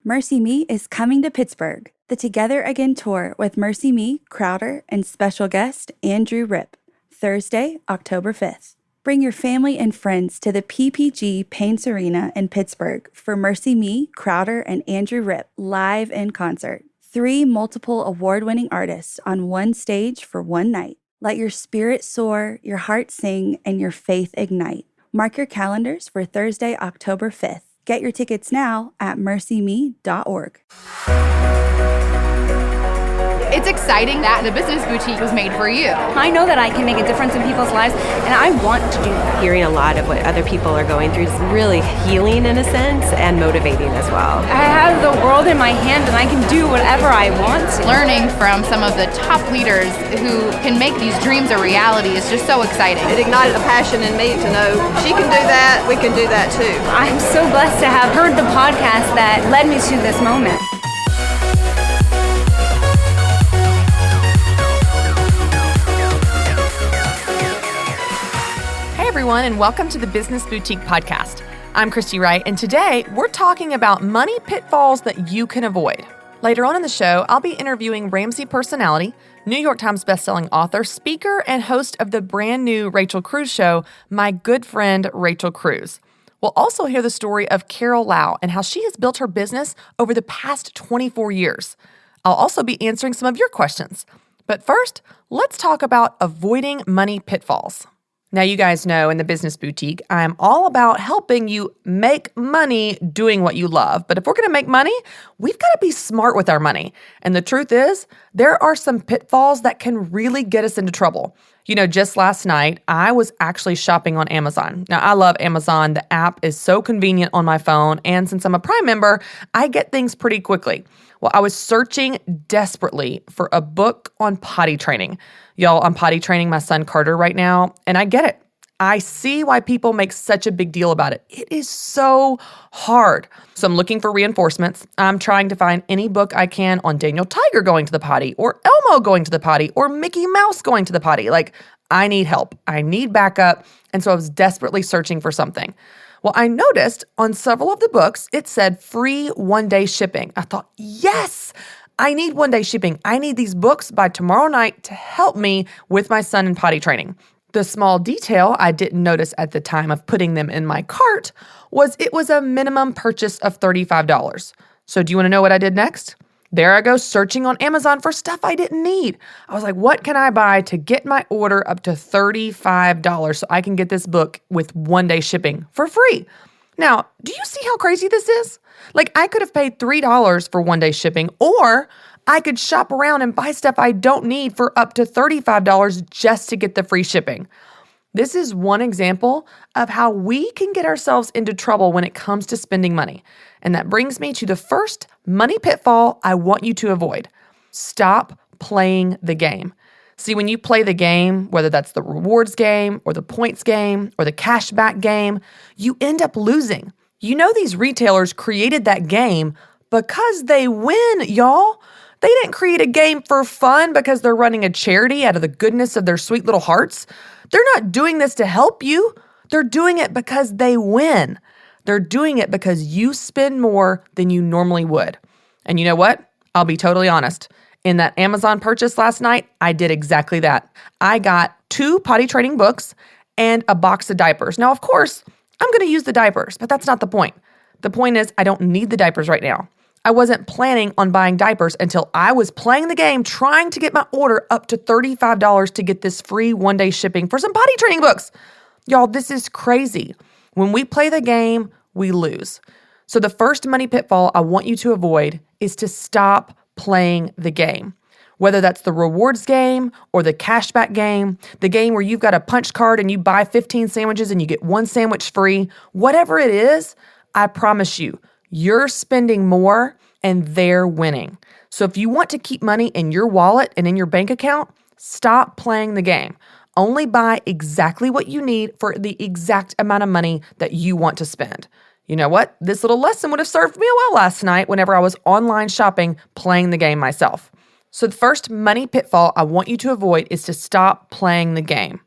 Mercy Me is coming to Pittsburgh. The Together Again tour with Mercy Me, Crowder, and special guest Andrew Ripp. Thursday, October 5th. Bring your family and friends to the PPG Paints Arena in Pittsburgh for Mercy Me, Crowder, and Andrew Ripp live in concert. 3 multiple award-winning artists on one stage for one night. Let your spirit soar, your heart sing, and your faith ignite. Mark your calendars for Thursday, October 5th. Get your tickets now at mercyme.org. It's exciting that the Business Boutique was made for you. I know that I can make a difference in people's lives, and I want to do that. Hearing a lot of what other people are going through is really healing in a sense and motivating as well. I have the world in my hand, and I can do whatever I want to. Learning from some of the top leaders who can make these dreams a reality is just so exciting. It ignited a passion in me to know she can do that, we can do that too. I'm so blessed to have heard the podcast that led me to this moment. Everyone, and welcome to the Business Boutique Podcast. I'm Christy Wright, and today we're talking about money pitfalls that you can avoid. Later on in the show, I'll be interviewing Ramsey personality, New York Times bestselling author, speaker, and host of the brand new Rachel Cruze show, my good friend Rachel Cruze. We'll also hear the story of Carol Lau and how she has built her business over the past 24 years. I'll also be answering some of your questions. But first, let's talk about avoiding money pitfalls. Now, you guys know in the Business Boutique, I'm all about helping you make money doing what you love. But if we're going to make money, we've got to be smart with our money. And the truth is, there are some pitfalls that can really get us into trouble. You know, just last night, I was actually shopping on Amazon. Now, I love Amazon. The app is so convenient on my phone. And since I'm a Prime member, I get things pretty quickly. Well, I was searching desperately for a book on potty training. Y'all, I'm potty training my son Carter right now, and I get it. I see why people make such a big deal about it. It is so hard. So I'm looking for reinforcements. I'm trying to find any book I can on Daniel Tiger going to the potty, or Elmo going to the potty, or Mickey Mouse going to the potty. Like, I need help. I need backup. And so I was desperately searching for something. Well, I noticed on several of the books, it said free one-day shipping. I thought, yes, I need one-day shipping. I need these books by tomorrow night to help me with my son in potty training. The small detail I didn't notice at the time of putting them in my cart was it was a minimum purchase of $35. So do you want to know what I did next? There I go searching on Amazon for stuff I didn't need. I was like, what can I buy to get my order up to $35 so I can get this book with one-day shipping for free? Now, do you see how crazy this is? Like, I could have paid $3 for one-day shipping, or I could shop around and buy stuff I don't need for up to $35 just to get the free shipping. This is one example of how we can get ourselves into trouble when it comes to spending money. And that brings me to the first money pitfall I want you to avoid. Stop playing the game. See, when you play the game, whether that's the rewards game or the points game or the cashback game, you end up losing. You know, these retailers created that game because they win, y'all. They didn't create a game for fun because they're running a charity out of the goodness of their sweet little hearts. They're not doing this to help you. They're doing it because they win. They're doing it because you spend more than you normally would. And you know what? I'll be totally honest. In that Amazon purchase last night, I did exactly that. I got 2 potty training books and a box of diapers. Now, of course, I'm going to use the diapers, but that's not the point. The point is I don't need the diapers right now. I wasn't planning on buying diapers until I was playing the game, trying to get my order up to $35 to get this free one-day shipping for some potty training books. Y'all, this is crazy. When we play the game, we lose. So the first money pitfall I want you to avoid is to stop playing the game. Whether that's the rewards game or the cashback game, the game where you've got a punch card and you buy 15 sandwiches and you get 1 sandwich free, whatever it is, I promise you, you're spending more and they're winning. So if you want to keep money in your wallet and in your bank account, stop playing the game. Only buy exactly what you need for the exact amount of money that you want to spend. You know what? This little lesson would have served me well last night whenever I was online shopping, playing the game myself. So the first money pitfall I want you to avoid is to stop playing the game.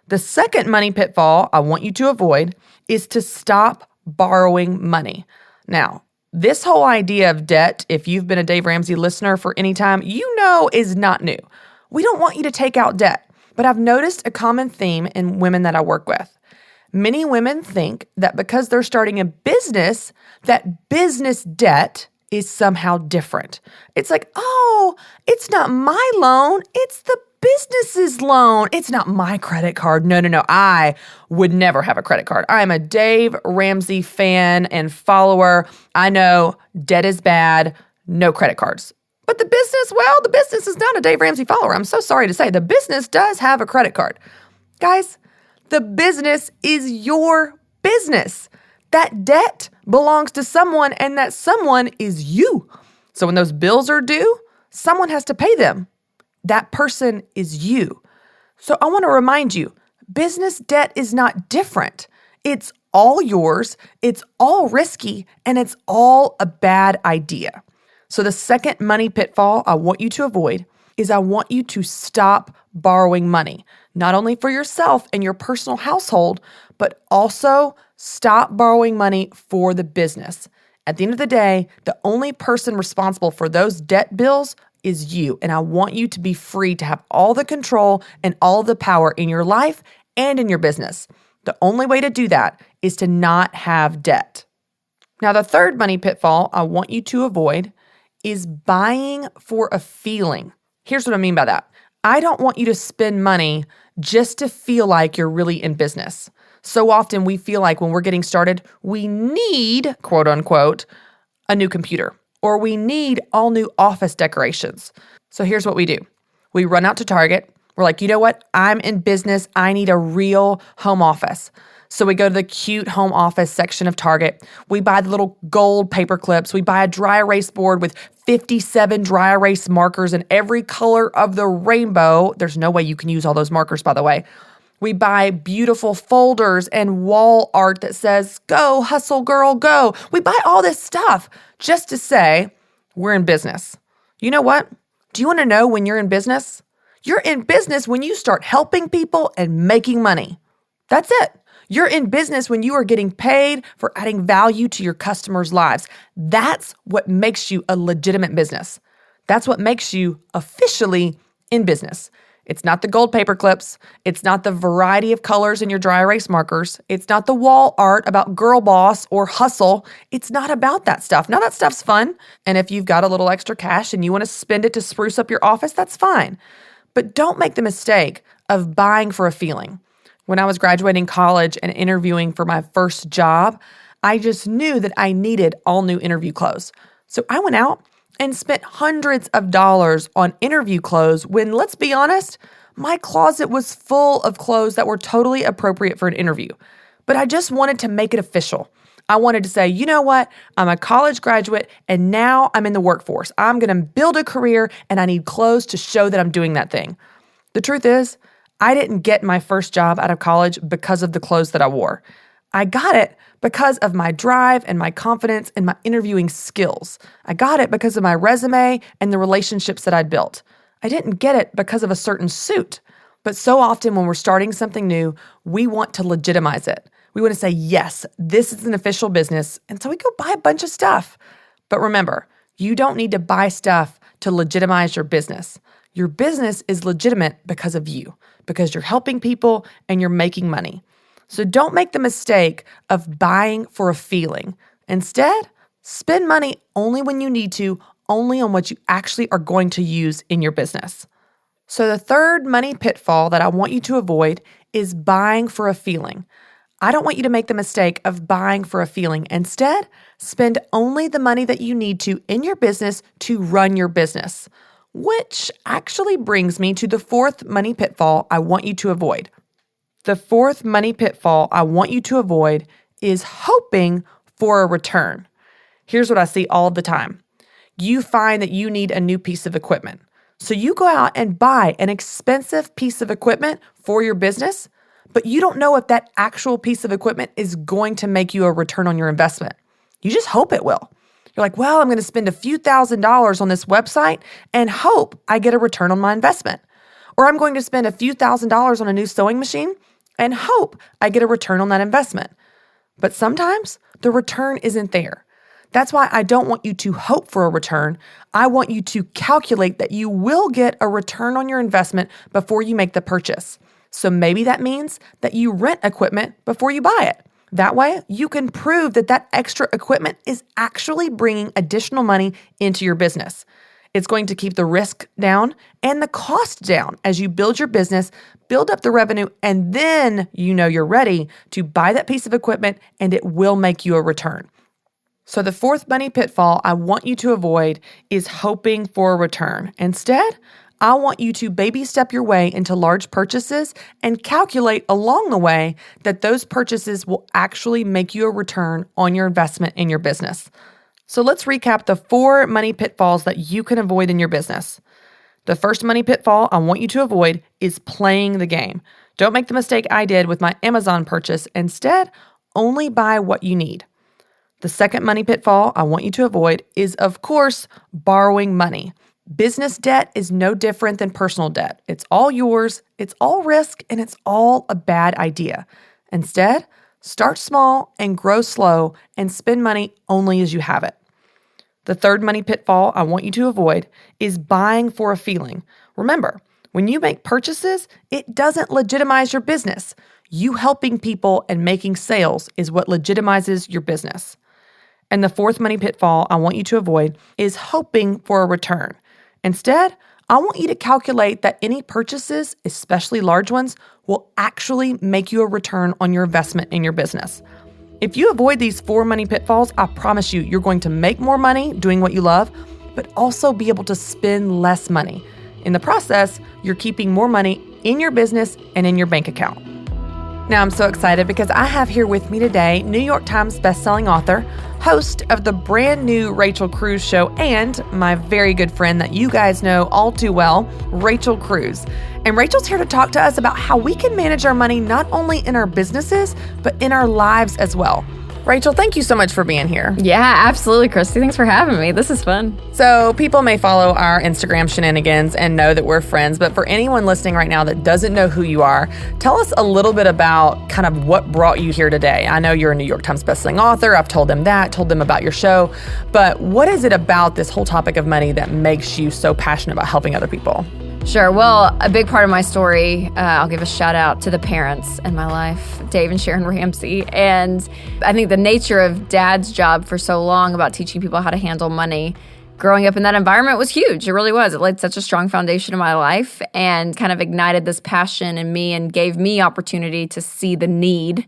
The second money pitfall I want you to avoid is to stop borrowing money. Now, This whole idea of debt, if you've been a Dave Ramsey listener for any time, you know is not new. We don't want you to take out debt, but I've noticed a common theme in women that I work with. Many women think that because they're starting a business, that business debt is somehow different. It's like, oh, it's not my loan, it's the business's loan. It's not my credit card. No. I would never have a credit card. I am a Dave Ramsey fan and follower. I know debt is bad, no credit cards. But the business is not a Dave Ramsey follower. I'm so sorry to say, the business does have a credit card. Guys, the business is your business. That debt belongs to someone, and that someone is you. So when those bills are due, someone has to pay them. That person is you. So I want to remind you, business debt is not different. It's all yours, it's all risky, and it's all a bad idea. So the second money pitfall I want you to avoid is I want you to stop borrowing money, not only for yourself and your personal household, but also stop borrowing money for the business. At the end of the day, the only person responsible for those debt bills is you. And I want you to be free to have all the control and all the power in your life and in your business. The only way to do that is to not have debt. Now, the third money pitfall I want you to avoid is buying for a feeling. Here's what I mean by that. I don't want you to spend money just to feel like you're really in business. So often we feel like when we're getting started, we need, quote unquote, a new computer, or we need all new office decorations. So here's what we do. We run out to Target. We're like, you know what? I'm in business. I need a real home office. So we go to the cute home office section of Target. We buy the little gold paper clips. We buy a dry erase board with 57 dry erase markers in every color of the rainbow. There's no way you can use all those markers, by the way. We buy beautiful folders and wall art that says, go, hustle, girl, go. We buy all this stuff just to say we're in business. You know what? Do you want to know when you're in business? You're in business when you start helping people and making money. That's it. You're in business when you are getting paid for adding value to your customers' lives. That's what makes you a legitimate business. That's what makes you officially in business. It's not the gold paper clips. It's not the variety of colors in your dry erase markers. It's not the wall art about girl boss or hustle. It's not about that stuff. Now that stuff's fun. And if you've got a little extra cash and you want to spend it to spruce up your office, that's fine. But don't make the mistake of buying for a feeling. When I was graduating college and interviewing for my first job, I just knew that I needed all new interview clothes. So I went out and spent hundreds of dollars on interview clothes when, let's be honest, my closet was full of clothes that were totally appropriate for an interview. But I just wanted to make it official. I wanted to say, you know what? I'm a college graduate and now I'm in the workforce. I'm going to build a career and I need clothes to show that I'm doing that thing. The truth is, I didn't get my first job out of college because of the clothes that I wore. I got it because of my drive and my confidence and my interviewing skills. I got it because of my resume and the relationships that I'd built. I didn't get it because of a certain suit. But so often when we're starting something new, we want to legitimize it. We want to say, yes, this is an official business. And so we go buy a bunch of stuff. But remember, you don't need to buy stuff to legitimize your business. Your business is legitimate because of you, because you're helping people and you're making money. So don't make the mistake of buying for a feeling. Instead, spend money only when you need to, only on what you actually are going to use in your business. So the third money pitfall that I want you to avoid is buying for a feeling. I don't want you to make the mistake of buying for a feeling. Instead, spend only the money that you need to in your business to run your business. Which actually brings me to the fourth money pitfall I want you to avoid. The fourth money pitfall I want you to avoid is hoping for a return. Here's what I see all the time. You find that you need a new piece of equipment. So you go out and buy an expensive piece of equipment for your business, but you don't know if that actual piece of equipment is going to make you a return on your investment. You just hope it will. You're like, well, I'm going to spend a few $1,000s on this website and hope I get a return on my investment. Or I'm going to spend a few $1,000s on a new sewing machine and hope I get a return on that investment. But sometimes the return isn't there. That's why I don't want you to hope for a return. I want you to calculate that you will get a return on your investment before you make the purchase. So maybe that means that you rent equipment before you buy it. That way, you can prove that that extra equipment is actually bringing additional money into your business. It's going to keep the risk down and the cost down as you build your business, build up the revenue, and then you know you're ready to buy that piece of equipment and it will make you a return. So the fourth money pitfall I want you to avoid is hoping for a return. Instead, I want you to baby step your way into large purchases and calculate along the way that those purchases will actually make you a return on your investment in your business. So let's recap the 4 money pitfalls that you can avoid in your business. The first money pitfall I want you to avoid is playing the game. Don't make the mistake I did with my Amazon purchase. Instead, only buy what you need. The second money pitfall I want you to avoid is, of course, borrowing money. Business debt is no different than personal debt. It's all yours, it's all risk, and it's all a bad idea. Instead, start small and grow slow and spend money only as you have it. The third money pitfall I want you to avoid is buying for a feeling. Remember, when you make purchases, it doesn't legitimize your business. You helping people and making sales is what legitimizes your business. And the fourth money pitfall I want you to avoid is hoping for a return. Instead, I want you to calculate that any purchases, especially large ones, will actually make you a return on your investment in your business. If you avoid these 4 money pitfalls, I promise you, you're going to make more money doing what you love, but also be able to spend less money. In the process, you're keeping more money in your business and in your bank account. Now, I'm so excited because I have here with me today New York Times bestselling author, host of the brand new Rachel Cruze show, and my very good friend that you guys know all too well, Rachel Cruze. And Rachel's here to talk to us about how we can manage our money not only in our businesses, but in our lives as well. Rachel, thank you so much for being here. Yeah, absolutely, Christy. Thanks for having me. This is fun. So people may follow our Instagram shenanigans and know that we're friends, but for anyone listening right now that doesn't know who you are, tell us a little bit about kind of what brought you here today. I know you're a New York Times bestselling author. I've told them about your show, but what is it about this whole topic of money that makes you so passionate about helping other people? Sure. Well, a big part of my story, I'll give a shout out to the parents in my life, Dave and Sharon Ramsey. And I think the nature of Dad's job for so long about teaching people how to handle money, growing up in that environment was huge. It really was. It laid such a strong foundation in my life and kind of ignited this passion in me and gave me opportunity to see the need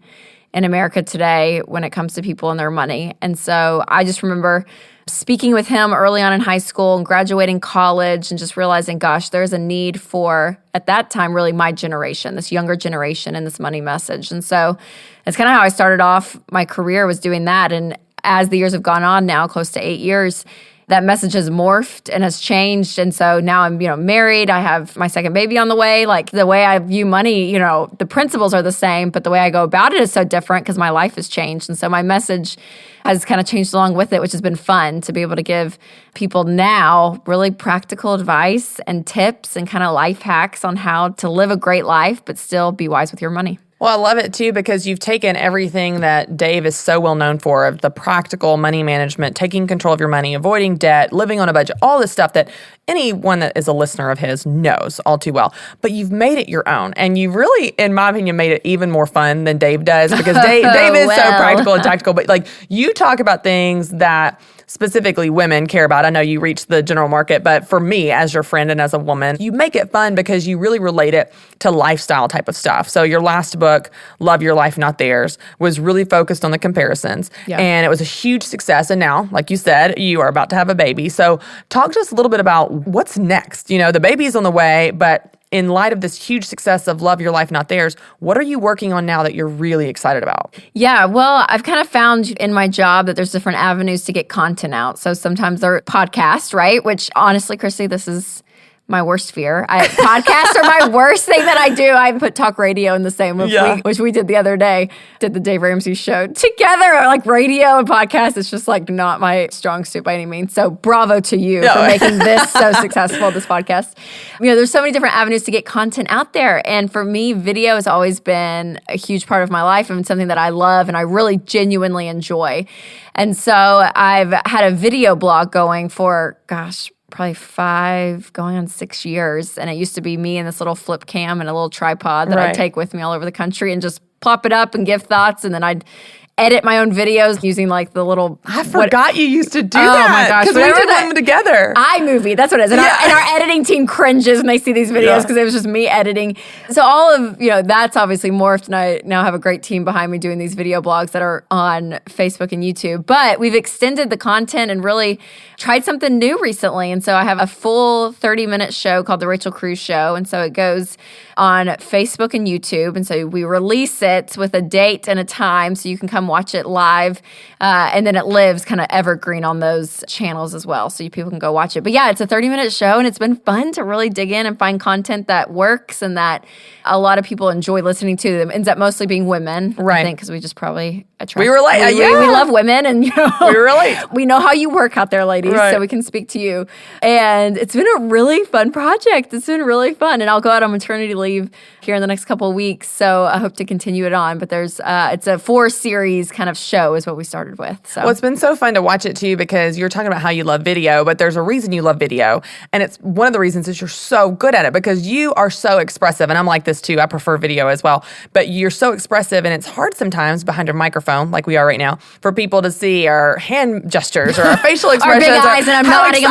in America today when it comes to people and their money. And so I just remember speaking with him early on in high school and graduating college and just realizing, gosh, there's a need for, at that time, really my generation, this younger generation and this money message. And so that's kind of how I started off my career, was doing that. And as the years have gone on now, close to 8 years, that message has morphed and has changed. And so now I'm, married. I have my second baby on the way. Like the way I view money, the principles are the same, but the way I go about it is so different because my life has changed. And so my message has kind of changed along with it, which has been fun to be able to give people now really practical advice and tips and kind of life hacks on how to live a great life, but still be wise with your money. Well, I love it too because you've taken everything that Dave is so well known for, of the practical money management, taking control of your money, avoiding debt, living on a budget, all this stuff that anyone that is a listener of his knows all too well. But you've made it your own. And you've really, in my opinion, made it even more fun than Dave does because Dave is so practical and tactical. But like you talk about things that specifically women care about. I know you reach the general market, but for me as your friend and as a woman, you make it fun because you really relate it to lifestyle type of stuff. So your last book, Love Your Life, Not Theirs, was really focused on the comparisons. Yeah. And it was a huge success. And now, like you said, you are about to have a baby. So talk to us a little bit about what's next. The baby's on the way, but in light of this huge success of Love Your Life, Not Theirs, what are you working on now that you're really excited about? Yeah, well, I've kind of found in my job that there's different avenues to get content out. So sometimes they're podcasts, right? Which honestly, Christy, this is my worst fear. Podcasts are my worst thing that I do. I put talk radio in the same, which we did the other day. Did the Dave Ramsey show together, like radio and podcast. It's just like not my strong suit by any means. So bravo to you for making this so successful, this podcast. There's so many different avenues to get content out there. And for me, video has always been a huge part of my life and something that I love and I really genuinely enjoy. And so I've had a video blog going for, probably 5, going on 6 years. And it used to be me and this little flip cam and a little tripod that I'd take with me all over the country and just plop it up and give thoughts. And then I'd edit my own videos using like the little... I forgot you used to do that. Oh my gosh. Because we did one together. iMovie, that's what it is. And, our editing team cringes when they see these videos because it was just me editing. So all of, that's obviously morphed, and I now have a great team behind me doing these video blogs that are on Facebook and YouTube. But we've extended the content and really tried something new recently. And so I have a full 30-minute show called The Rachel Cruze Show. And so it goes on Facebook and YouTube. And so we release it with a date and a time so you can come watch it live. And then it lives kind of evergreen on those channels as well. So people can go watch it. But yeah, it's a 30-minute show and it's been fun to really dig in and find content that works and that a lot of people enjoy listening to. Them ends up mostly being women, I think, because we just probably attract. We relate. We love women, and we relate. We know how you work out there, ladies, so we can speak to you. And it's been a really fun project. It's been really fun, and I'll go out on maternity leave here in the next couple of weeks, so I hope to continue it on. But there's it's a 4-series kind of show is what we started with. So it's been so fun to watch it too, because you're talking about how you love video, but there's a reason you love video, and it's one of the reasons is you're so good at it because you are so expressive, and I'm like this too. I prefer video as well, but you're so expressive, and it's hard sometimes behind a microphone like we are right now for people to see our hand gestures or our facial expressions. Our big eyes, and I'm nodding.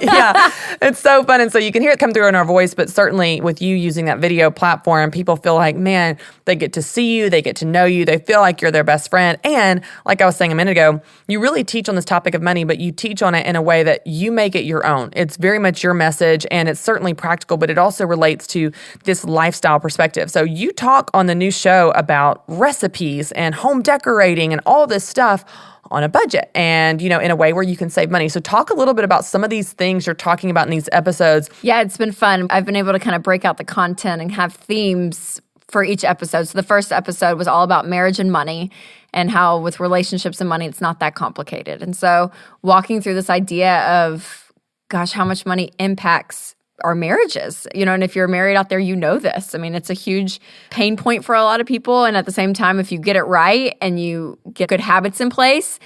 Yeah, it's so fun, and so you can hear it come through in our voice, but certainly with you using that video platform, people feel like, man, they get to see you, they get to know you, they feel like you're their best friend, and like I was saying a minute ago, you really teach on this topic of money, but you teach on it in a way that you make it your own. It's very much your message, and it's certainly practical, but it also relates to this lifestyle perspective. So you talk on the new show about recipes and home decorating and all this stuff on a budget and, in a way where you can save money. So talk a little bit about some of these things you're talking about in these episodes. Yeah, it's been fun. I've been able to kind of break out the content and have themes for each episode. So the first episode was all about marriage and money and how with relationships and money, it's not that complicated. And so walking through this idea of, gosh, how much money impacts our marriages, and if you're married out there, this. I mean, it's a huge pain point for a lot of people. And at the same time, if you get it right and you get good habits in place,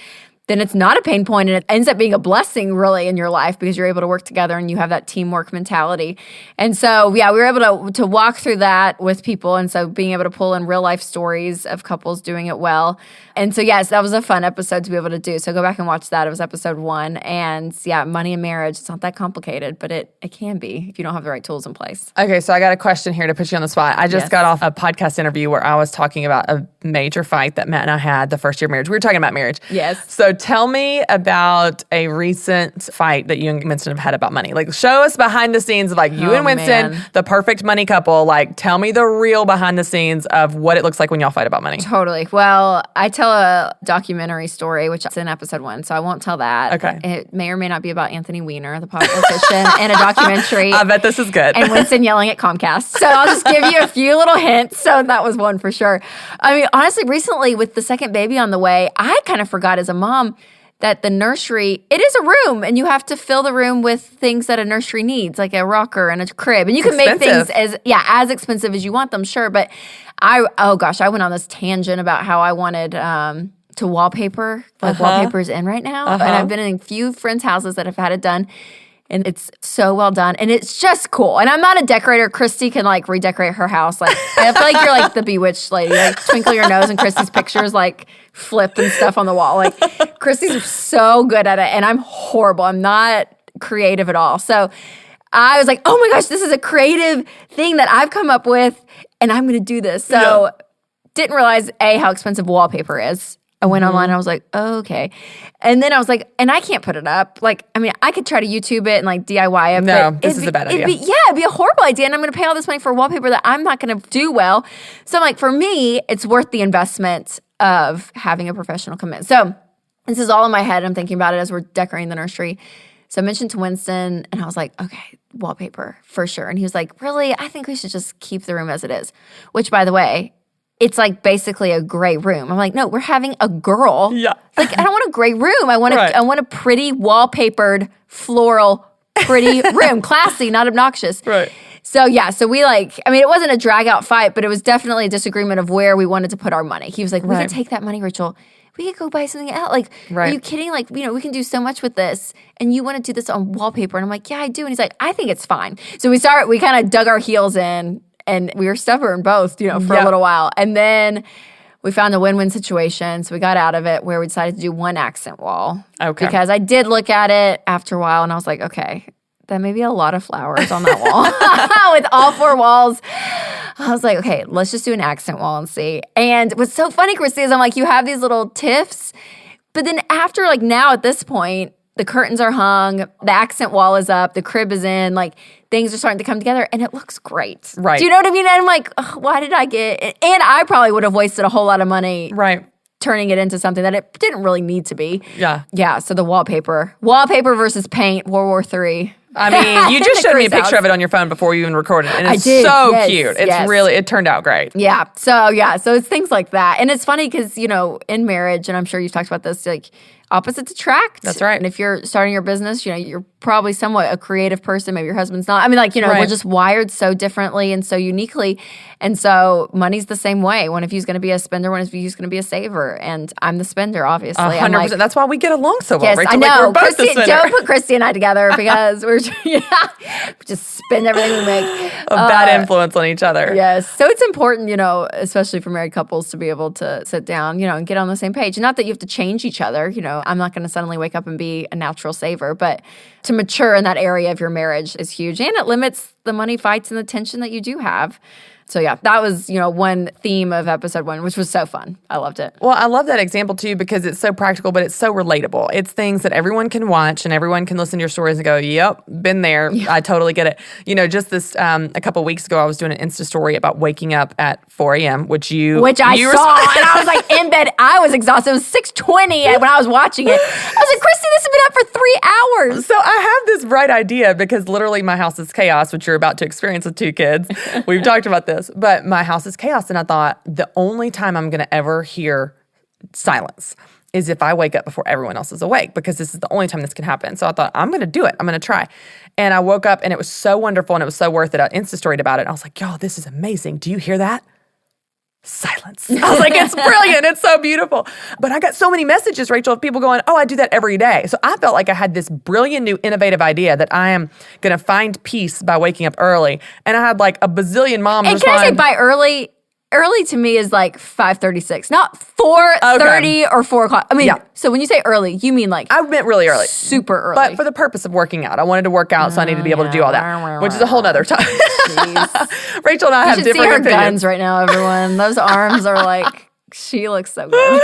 then it's not a pain point, and it ends up being a blessing really in your life because you're able to work together and you have that teamwork mentality. And so, we were able to walk through that with people, and so being able to pull in real life stories of couples doing it well. And so, yes, that was a fun episode to be able to do. So go back and watch that. It was episode 1. And yeah, money and marriage, it's not that complicated, but it can be if you don't have the right tools in place. Okay, so I got a question here to put you on the spot. I just got off a podcast interview where I was talking about a major fight that Matt and I had the first year of marriage. We were talking about marriage. Yes. So tell me about a recent fight that you and Winston have had about money. Like, show us behind the scenes of you and Winston, the perfect money couple. Like, tell me the real behind the scenes of what it looks like when y'all fight about money. Totally. Well, I tell a documentary story, which is in episode 1, so I won't tell that. Okay. It may or may not be about Anthony Weiner, the politician, and a documentary. I bet this is good. And Winston yelling at Comcast. So I'll just give you a few little hints. So that was one for sure. I mean, honestly, recently with the second baby on the way, I kind of forgot as a mom that the nursery, it is a room, and you have to fill the room with things that a nursery needs, like a rocker and a crib. And you can make things as expensive as you want them, sure. But I went on this tangent about how I wanted to wallpaper, wallpaper's in right now. And I've been in a few friends' houses that have had it done. And it's so well done. And it's just cool. And I'm not a decorator. Christy can redecorate her house. I feel like you're like the bewitched lady. Twinkle your nose and Christy's pictures flip and stuff on the wall. Christy's so good at it. And I'm horrible. I'm not creative at all. So I was like, oh my gosh, this is a creative thing that I've come up with. And I'm going to do this. So didn't realize, how expensive wallpaper is. I went online and I was like, oh, okay. And then I was like, and I can't put it up. I could try to YouTube it and DIY it. No, this is a bad idea. It'd be a horrible idea. And I'm going to pay all this money for wallpaper that I'm not going to do well. So I'm like, for me, it's worth the investment of having a professional come in. So this is all in my head. I'm thinking about it as we're decorating the nursery. So I mentioned to Winston, and I was like, okay, wallpaper for sure. And he was like, really? I think we should just keep the room as it is. Which, by the way, it's like basically a gray room. I'm like, no, we're having a girl. Yeah. Like, I don't want a gray room. I want Right. I want a pretty wallpapered, floral, pretty room. Classy, not obnoxious. Right. So yeah, so we it wasn't a drag out fight, but it was definitely a disagreement of where we wanted to put our money. He was like, we Right. could take that money, Rachel. We could go buy something else. Like, Right. are you kidding? Like, we can do so much with this. And you want to do this on wallpaper. And I'm like, yeah, I do. And he's like, I think it's fine. So we kind of dug our heels in, and we were stubborn both, for a little while. And then we found a win-win situation. So we got out of it where we decided to do one accent wall. Okay. Because I did look at it after a while, and I was like, okay, that may be a lot of flowers on that wall. With all 4 walls. I was like, okay, let's just do an accent wall and see. And what's so funny, Christy, is I'm like, you have these little tiffs, but then after, like, now at this point, the curtains are hung, the accent wall is up, the crib is in, like, things are starting to come together, and it looks great. Right. Do you know what I mean? And I'm like, why did I get it? And I probably would have wasted a whole lot of money Right. turning it into something that it didn't really need to be. Yeah. Yeah, so the wallpaper versus paint, World War III. I mean, you just The showed me a Cruze picture house. of it on your phone before you even recorded it. And it's I did, so yes, cute. It's yes. really, it turned out great. Yeah. So it's things like that. And it's funny because, in marriage, and I'm sure you've talked about this, like, opposites attract. That's right. And if you're starting your business, you're probably somewhat a creative person. Maybe your husband's not. I mean, Right. we're just wired so differently and so uniquely. And so money's the same way. One of you's going to be a spender, one of you's going to be a saver. And I'm the spender, obviously. 100%. I'm like, That's why we get along so well, yes, Rachel. I know. Like, we're both Christy, the spender. don't put Christy and I together because we're we just spend everything we make. A bad influence on each other. Yes. So it's important, especially for married couples to be able to sit down, and get on the same page. Not that you have to change each other. I'm not going to suddenly wake up and be a natural saver, but to mature in that area of your marriage is huge. And it limits the money fights and the tension that you do have. So yeah, that was, one theme of episode 1, which was so fun. I loved it. Well, I love that example too because it's so practical, but it's so relatable. It's things that everyone can watch and everyone can listen to your stories and go, yep, been there. Yeah. I totally get it. Just this, a couple of weeks ago, I was doing an Insta story about waking up at 4 a.m., which I saw. And I was like in bed. I was exhausted. It was 6:20 when I was watching it. I was like, Christy, this has been up for 3 hours. So I have this bright idea because literally my house is chaos, which you're about to experience with 2 kids. We've talked about this. But my house is chaos, and I thought the only time I'm going to ever hear silence is if I wake up before everyone else is awake because this is the only time this can happen. So I thought, I'm going to do it. I'm going to try. And I woke up, and it was so wonderful, and it was so worth it. I Insta-storied about it, and I was like, y'all, this is amazing. Do you hear that? Silence. I was like, it's brilliant. It's so beautiful. But I got so many messages, Rachel, of people going, I do that every day. So I felt like I had this brilliant new innovative idea that I am going to find peace by waking up early. And I had like a bazillion moms And respond. can I say by early? Early to me is like 5:36, not 4:30 or 4 o'clock. I mean, so when you say early, you mean like I meant really early. Super early. But for the purpose of working out. I wanted to work out, so I needed to be able to do all that, which is a whole nother time. Rachel and I have you should different see her opinions. guns right now, everyone. Those arms are like, she looks so good.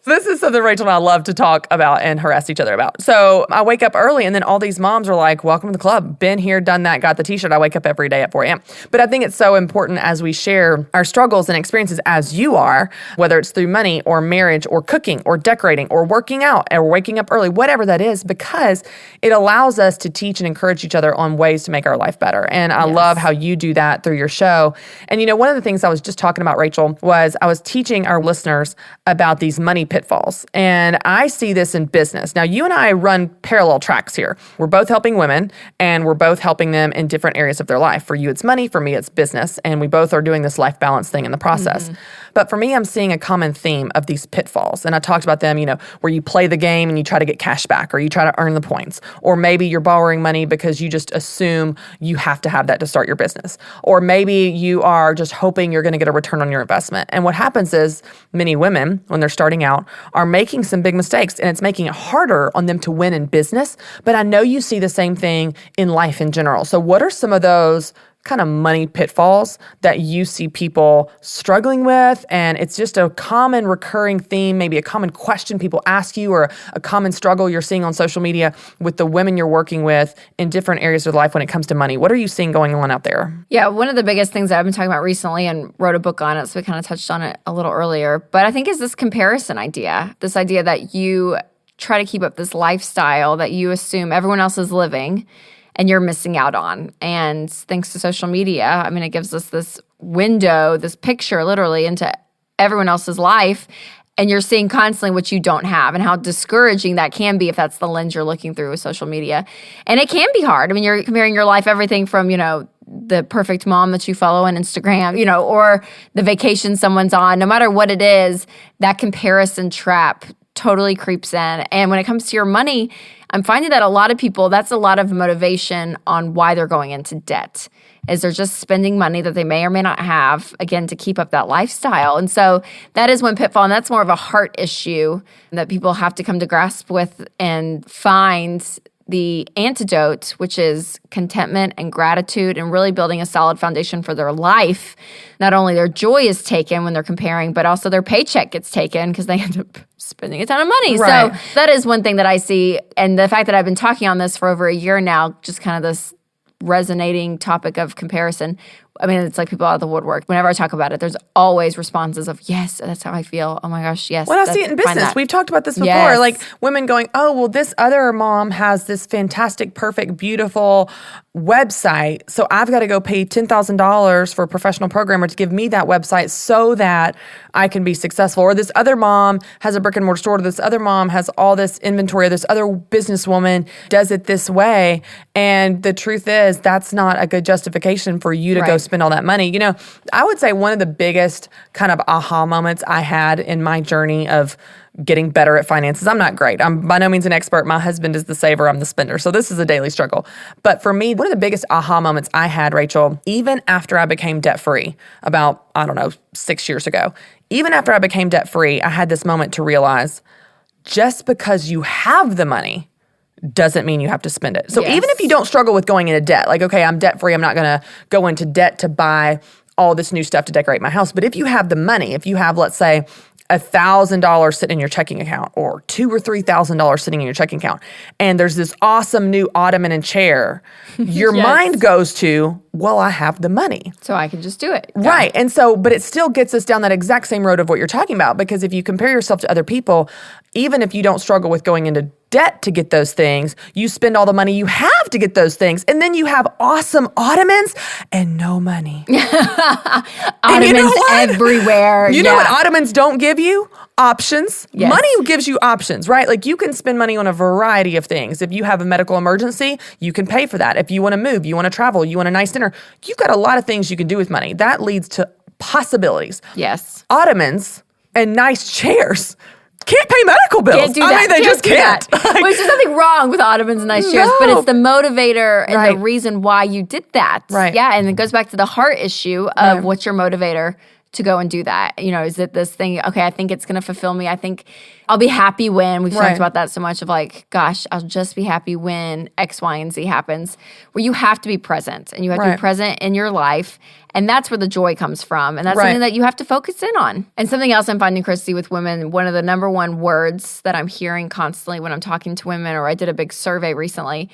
This is something Rachel and I love to talk about and harass each other about. So I wake up early, and then all these moms are like, welcome to the club. Been here, done that, got the t-shirt. I wake up every day at 4 a.m. But I think it's so important as we share our struggles and experiences as you are, whether it's through money or marriage or cooking or decorating or working out or waking up early, whatever that is, because it allows us to teach and encourage each other on ways to make our life better. And I love how you do that through your show. And one of the things I was just talking about, Rachel, was I was teaching our listeners about these money pitfalls. And I see this in business. Now, you and I run parallel tracks here. We're both helping women, and we're both helping them in different areas of their life. For you, it's money. For me, it's business. And we both are doing this life balance thing in the process. Mm-hmm. But for me, I'm seeing a common theme of these pitfalls. And I talked about them, where you play the game and you try to get cash back, or you try to earn the points. Or maybe you're borrowing money because you just assume you have to have that to start your business. Or maybe you are just hoping you're going to get a return on your investment. And what happens is many women, when they're starting out, are making some big mistakes, and it's making it harder on them to win in business. But I know you see the same thing in life in general. So what are some of those kind of money pitfalls that you see people struggling with? And it's just a common recurring theme, maybe a common question people ask you, or a common struggle you're seeing on social media with the women you're working with in different areas of their life when it comes to money. What are you seeing going on out there? Yeah, one of the biggest things that I've been talking about recently, and wrote a book on it, so we kind of touched on it a little earlier, but I think is this comparison idea, this idea that you try to keep up this lifestyle that you assume everyone else is living and you're missing out on. And thanks to social media, I mean, it gives us this window, this picture literally into everyone else's life. And you're seeing constantly what you don't have and how discouraging that can be if that's the lens you're looking through with social media. And it can be hard. I mean, you're comparing your life, everything from, the perfect mom that you follow on Instagram, or the vacation someone's on. No matter what it is, that comparison trap totally creeps in. And when it comes to your money, I'm finding that a lot of people, that's a lot of motivation on why they're going into debt, is they're just spending money that they may or may not have, again, to keep up that lifestyle. And so that is one pitfall, and that's more of a heart issue that people have to come to grasp with and find the antidote, which is contentment and gratitude and really building a solid foundation for their life. Not only their joy is taken when they're comparing, but also their paycheck gets taken because they end up spending a ton of money. Right. So that is one thing that I see. And the fact that I've been talking on this for over a year now, just kind of this resonating topic of comparison. I mean, it's like people out of the woodwork. Whenever I talk about it, there's always responses of, yes, that's how I feel. Oh my gosh, yes. Well, I see it in business. We've talked about this before. Yes. Like women going, oh, well, this other mom has this fantastic, perfect, beautiful website. So I've got to go pay $10,000 for a professional programmer to give me that website so that I can be successful. Or this other mom has a brick and mortar store. Or this other mom has all this inventory. Or this other businesswoman does it this way. And the truth is, that's not a good justification for you to go spend all that money. I would say one of the biggest kind of aha moments I had in my journey of getting better at finances. I'm not great. I'm by no means an expert. My husband is the saver. I'm the spender. So this is a daily struggle. But for me, one of the biggest aha moments I had, Rachel, even after I became debt-free about, 6 years ago, even after I became debt-free, I had this moment to realize just because you have the money doesn't mean you have to spend it. So even if you don't struggle with going into debt, like, okay, I'm debt-free, I'm not going to go into debt to buy all this new stuff to decorate my house. But if you have the money, if you have, let's say, $1,000 sitting in your checking account or $2,000 or $3,000 sitting in your checking account, and there's this awesome new ottoman and chair, your mind goes to, well, I have the money. So I can just do it. Right. And so, but it still gets us down that exact same road of what you're talking about, because if you compare yourself to other people, even if you don't struggle with going into debt to get those things, you spend all the money you have to get those things. And then you have awesome ottomans and no money. Ottomans everywhere. You know what ottomans don't give you? Options. Yes. Money gives you options, right? Like you can spend money on a variety of things. If you have a medical emergency, you can pay for that. If you want to move, you want to travel, you want a nice dinner, you've got a lot of things you can do with money. That leads to possibilities. Yes. Ottomans and nice chairs can't pay medical bills. Can't do that. They just can't. Well, there's nothing wrong with ottomans and nice chairs, but it's the motivator and the reason why you did that. Right. Yeah, and it goes back to the heart issue of what's your motivator to go and do that. Is it this thing, okay, I think it's going to fulfill me. I think I'll be happy when, we've talked about that so much of like, gosh, I'll just be happy when X, Y, and Z happens, where you have to be present and you have to be present in your life. And that's where the joy comes from. And that's something that you have to focus in on. And something else I'm finding, Christy, with women, one of the number one words that I'm hearing constantly when I'm talking to women, or I did a big survey recently,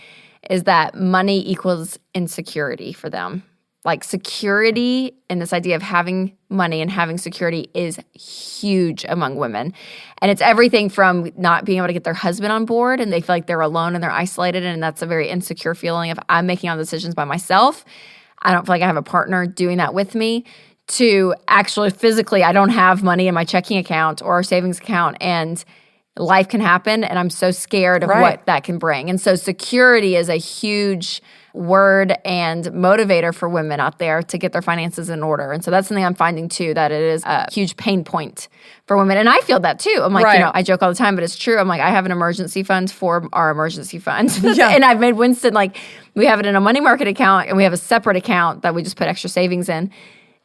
is that money equals insecurity for them. Like security and this idea of having money and having security is huge among women. And it's everything from not being able to get their husband on board and they feel like they're alone and they're isolated, and that's a very insecure feeling of I'm making all the decisions by myself. I don't feel like I have a partner doing that with me, to actually physically I don't have money in my checking account or savings account and life can happen and I'm so scared of what that can bring. And so security is a huge word and motivator for women out there to get their finances in order. And so that's something I'm finding too, that it is a huge pain point for women. And I feel that too. I'm like, I joke all the time, but it's true. I'm like, I have an emergency fund for our emergency fund. And I've made Winston, like, we have it in a money market account and we have a separate account that we just put extra savings in.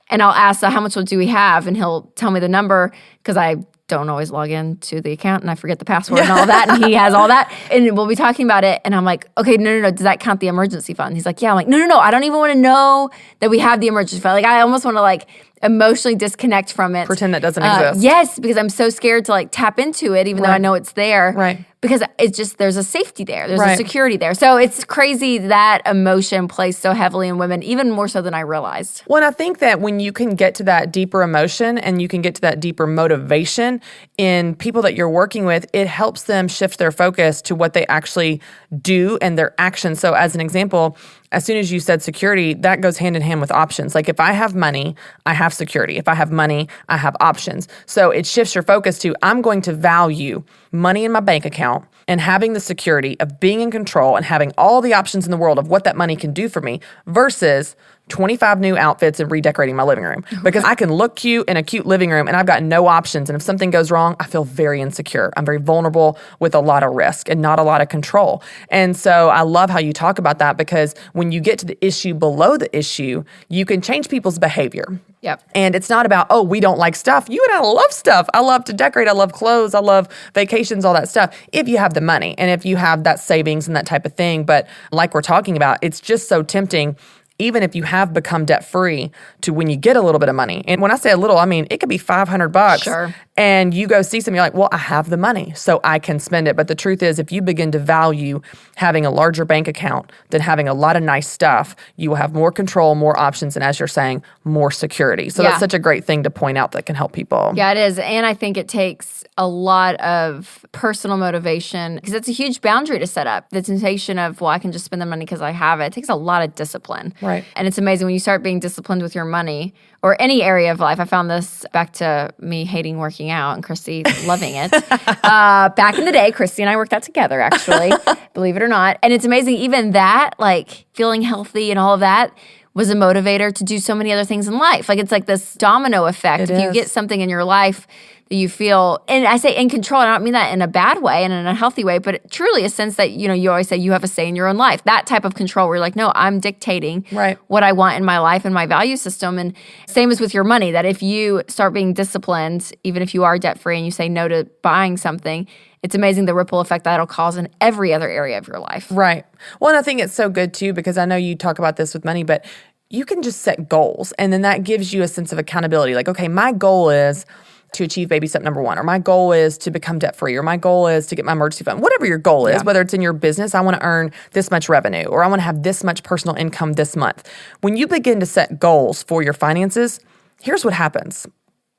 And I'll ask, how much do we have? And he'll tell me the number because I don't always log in to the account and I forget the password and all that. And he has all that. And we'll be talking about it. And I'm like, okay, no. Does that count the emergency fund? He's like, yeah. I'm like, no. I don't even want to know that we have the emergency fund. Like, I almost want to like emotionally disconnect from it. Pretend that doesn't exist. Yes, because I'm so scared to like tap into it, even though I know it's there. Right. Because it's just, there's a safety there. There's a Right. security there. So it's crazy that emotion plays so heavily in women, even more so than I realized. Well, and I think that when you can get to that deeper emotion and you can get to that deeper motivation in people that you're working with, it helps them shift their focus to what they actually do and their actions. So as an example, as soon as you said security, that goes hand in hand with options. Like if I have money, I have security. If I have money, I have options. So it shifts your focus to, I'm going to value money in my bank account and having the security of being in control and having all the options in the world of what that money can do for me versus 25 new outfits and redecorating my living room. Because I can look cute in a cute living room and I've got no options. And if something goes wrong, I feel very insecure. I'm very vulnerable with a lot of risk and not a lot of control. And so I love how you talk about that, because when you get to the issue below the issue, you can change people's behavior. Yep. And it's not about, oh, we don't like stuff. You and I love stuff. I love to decorate. I love clothes. I love vacations, all that stuff. If you have the money and if you have that savings and that type of thing. But like we're talking about, it's just so tempting, even if you have become debt free, to when you get a little bit of money. And when I say a little, I mean, it could be $500. Sure. And you go see something, you're like, well, I have the money, so I can spend it. But the truth is, if you begin to value having a larger bank account than having a lot of nice stuff, you will have more control, more options, and as you're saying, more security. So that's such a great thing to point out that can help people. Yeah, it is. And I think it takes a lot of personal motivation, because it's a huge boundary to set up. The temptation of, well, I can just spend the money because I have it. It takes a lot of discipline. Right. And it's amazing when you start being disciplined with your money or any area of life. I found this back to me hating working out and Christy loving it. Back in the day, Christy and I worked out together, actually, believe it or not. And it's amazing, even that, like feeling healthy and all of that, was a motivator to do so many other things in life. Like it's like this domino effect. If you get something in your life that you feel, and I say in control, I don't mean that in a bad way and in a healthy way, but truly a sense that, you know, you always say you have a say in your own life. That type of control where you're like, no, I'm dictating what I want in my life and my value system. And same as with your money, that if you start being disciplined, even if you are debt-free and you say no to buying something, it's amazing the ripple effect that'll cause in every other area of your life. Right. Well, and I think it's so good too, because I know you talk about this with money, but you can just set goals, and then that gives you a sense of accountability. Like, okay, my goal is to achieve baby step number 1, or my goal is to become debt-free, or my goal is to get my emergency fund. Whatever your goal is, whether it's in your business, I want to earn this much revenue, or I want to have this much personal income this month. When you begin to set goals for your finances, here's what happens.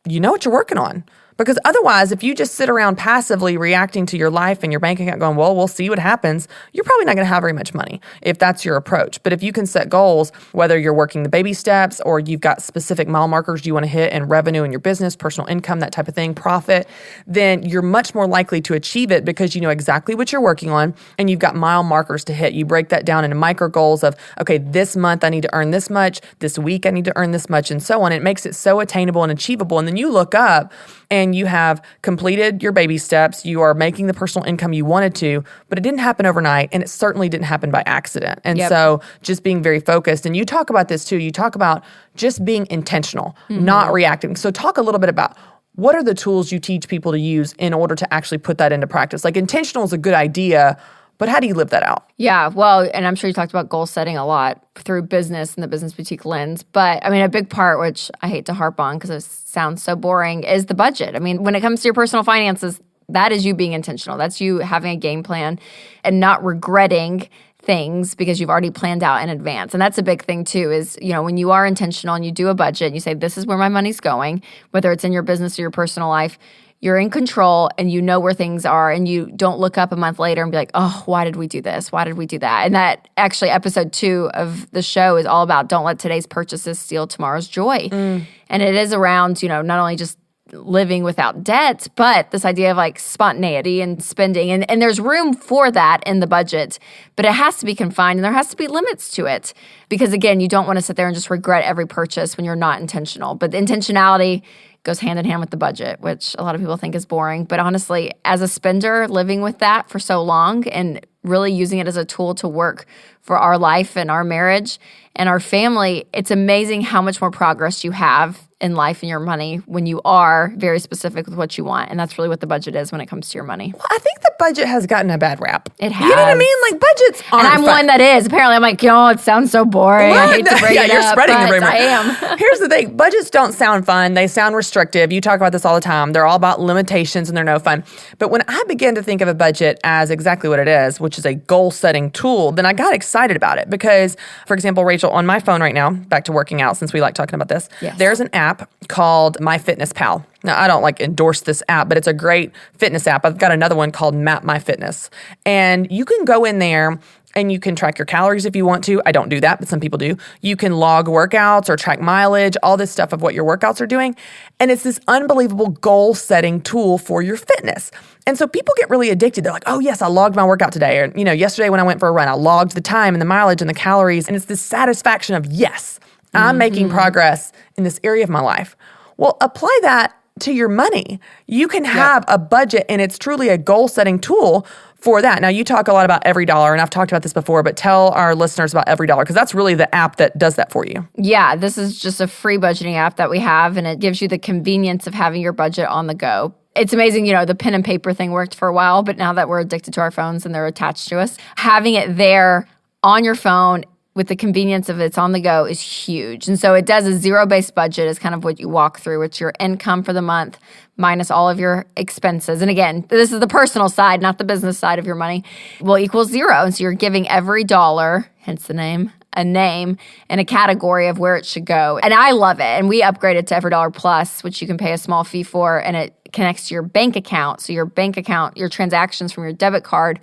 You know what you're working on. Because otherwise, if you just sit around passively reacting to your life and your bank account going, well, we'll see what happens, you're probably not going to have very much money if that's your approach. But if you can set goals, whether you're working the baby steps or you've got specific mile markers you want to hit in revenue in your business, personal income, that type of thing, profit, then you're much more likely to achieve it because you know exactly what you're working on and you've got mile markers to hit. You break that down into micro goals of, okay, this month I need to earn this much, this week I need to earn this much, and so on. It makes it so attainable and achievable. And then you look up and you have completed your baby steps, you are making the personal income you wanted to, but it didn't happen overnight, and it certainly didn't happen by accident. And so just being very focused, and you talk about this too, you talk about just being intentional, not reacting. So talk a little bit about what are the tools you teach people to use in order to actually put that into practice? Like intentional is a good idea, but how do you live that out? Yeah, well, and I'm sure you talked about goal setting a lot through business and the business boutique lens. But I mean, a big part, which I hate to harp on because it sounds so boring, is the budget. I mean, when it comes to your personal finances, that is you being intentional. That's you having a game plan and not regretting things because you've already planned out in advance. And that's a big thing too, is, you know, when you are intentional and you do a budget and you say, this is where my money's going, whether it's in your business or your personal life, you're in control and you know where things are, and you don't look up a month later and be like, oh, why did we do this? Why did we do that? And that actually episode 2 of the show is all about don't let today's purchases steal tomorrow's joy. And it is around, you know, not only just living without debt, but this idea of like spontaneity and spending. And there's room for that in the budget, but it has to be confined and there has to be limits to it. Because again, you don't want to sit there and just regret every purchase when you're not intentional. But the intentionality goes hand in hand with the budget, which a lot of people think is boring. But honestly, as a spender, living with that for so long and really using it as a tool to work for our life and our marriage and our family, it's amazing how much more progress you have in life and your money when you are very specific with what you want. And that's really what the budget is when it comes to your money. Well, I think the budget has gotten a bad rap. It has. You know what I mean? Like, budgets aren't And I'm fun. one that is. Apparently, I'm like, it sounds so boring. I hate to bring it you're up, spreading the but rumor. I am. Here's the thing. Budgets don't sound fun. They sound restrictive. You talk about this all the time. They're all about limitations and they're no fun. But when I began to think of a budget as exactly what it is, which is a goal-setting tool, then I got excited about it because, for example, Rachel, on my phone right now, back to working out since we like talking about this, there's an app called MyFitnessPal. Now, I don't endorse this app, but it's a great fitness app. I've got another one called MapMyFitness. And you can go in there and you can track your calories if you want to. I don't do that, but some people do. You can log workouts or track mileage, all this stuff of what your workouts are doing. And it's this unbelievable goal-setting tool for your fitness. And so people get really addicted. They're like, oh, yes, I logged my workout today. Or, yesterday when I went for a run, I logged the time and the mileage and the calories. And it's this satisfaction of, yes, I'm making progress in this area of my life. Well, apply that to your money. You can have a budget, and it's truly a goal-setting tool for that. Now, you talk a lot about Every Dollar, and I've talked about this before, but tell our listeners about Every Dollar, because that's really the app that does that for you. Yeah, this is just a free budgeting app that we have, and it gives you the convenience of having your budget on the go. It's amazing, the pen and paper thing worked for a while, but now that we're addicted to our phones and they're attached to us, having it there on your phone with the convenience of it's on the go is huge. And so it does a zero-based budget is kind of what you walk through. It's your income for the month minus all of your expenses. And again, this is the personal side, not the business side of your money, will equal zero. And so you're giving every dollar, hence the name, a name and a category of where it should go. And I love it. And we upgraded to Every Dollar Plus, which you can pay a small fee for, and it connects to your bank account. So your bank account, your transactions from your debit card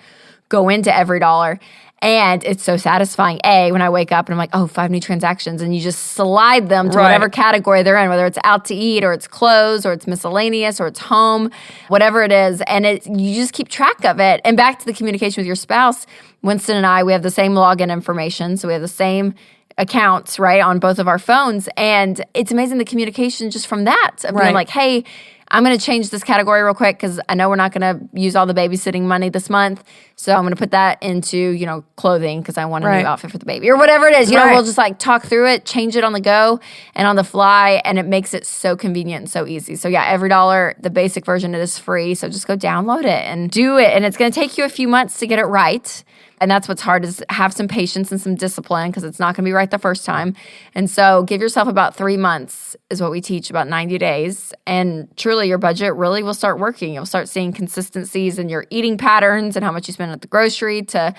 go into Every Dollar. And it's so satisfying, when I wake up and I'm like, 5 new transactions. And you just slide them to whatever category they're in, whether it's out to eat or it's clothes or it's miscellaneous or it's home, whatever it is. And you just keep track of it. And back to the communication with your spouse, Winston and I, we have the same login information. So we have the same accounts, right, on both of our phones. And it's amazing the communication just from that. Of being like, hey, I'm going to change this category real quick because I know we're not going to use all the babysitting money this month. So I'm going to put that into, clothing because I want a new outfit for the baby or whatever it is. We'll just talk through it, change it on the go and on the fly. And it makes it so convenient and so easy. So yeah, Every Dollar, the basic version, it is free. So just go download it and do it. And it's going to take you a few months to get it right. And that's what's hard is have some patience and some discipline because it's not going to be right the first time. And so give yourself about 3 months is what we teach, about 90 days. And truly your budget really will start working. You'll start seeing consistencies in your eating patterns and how much you spend at the grocery to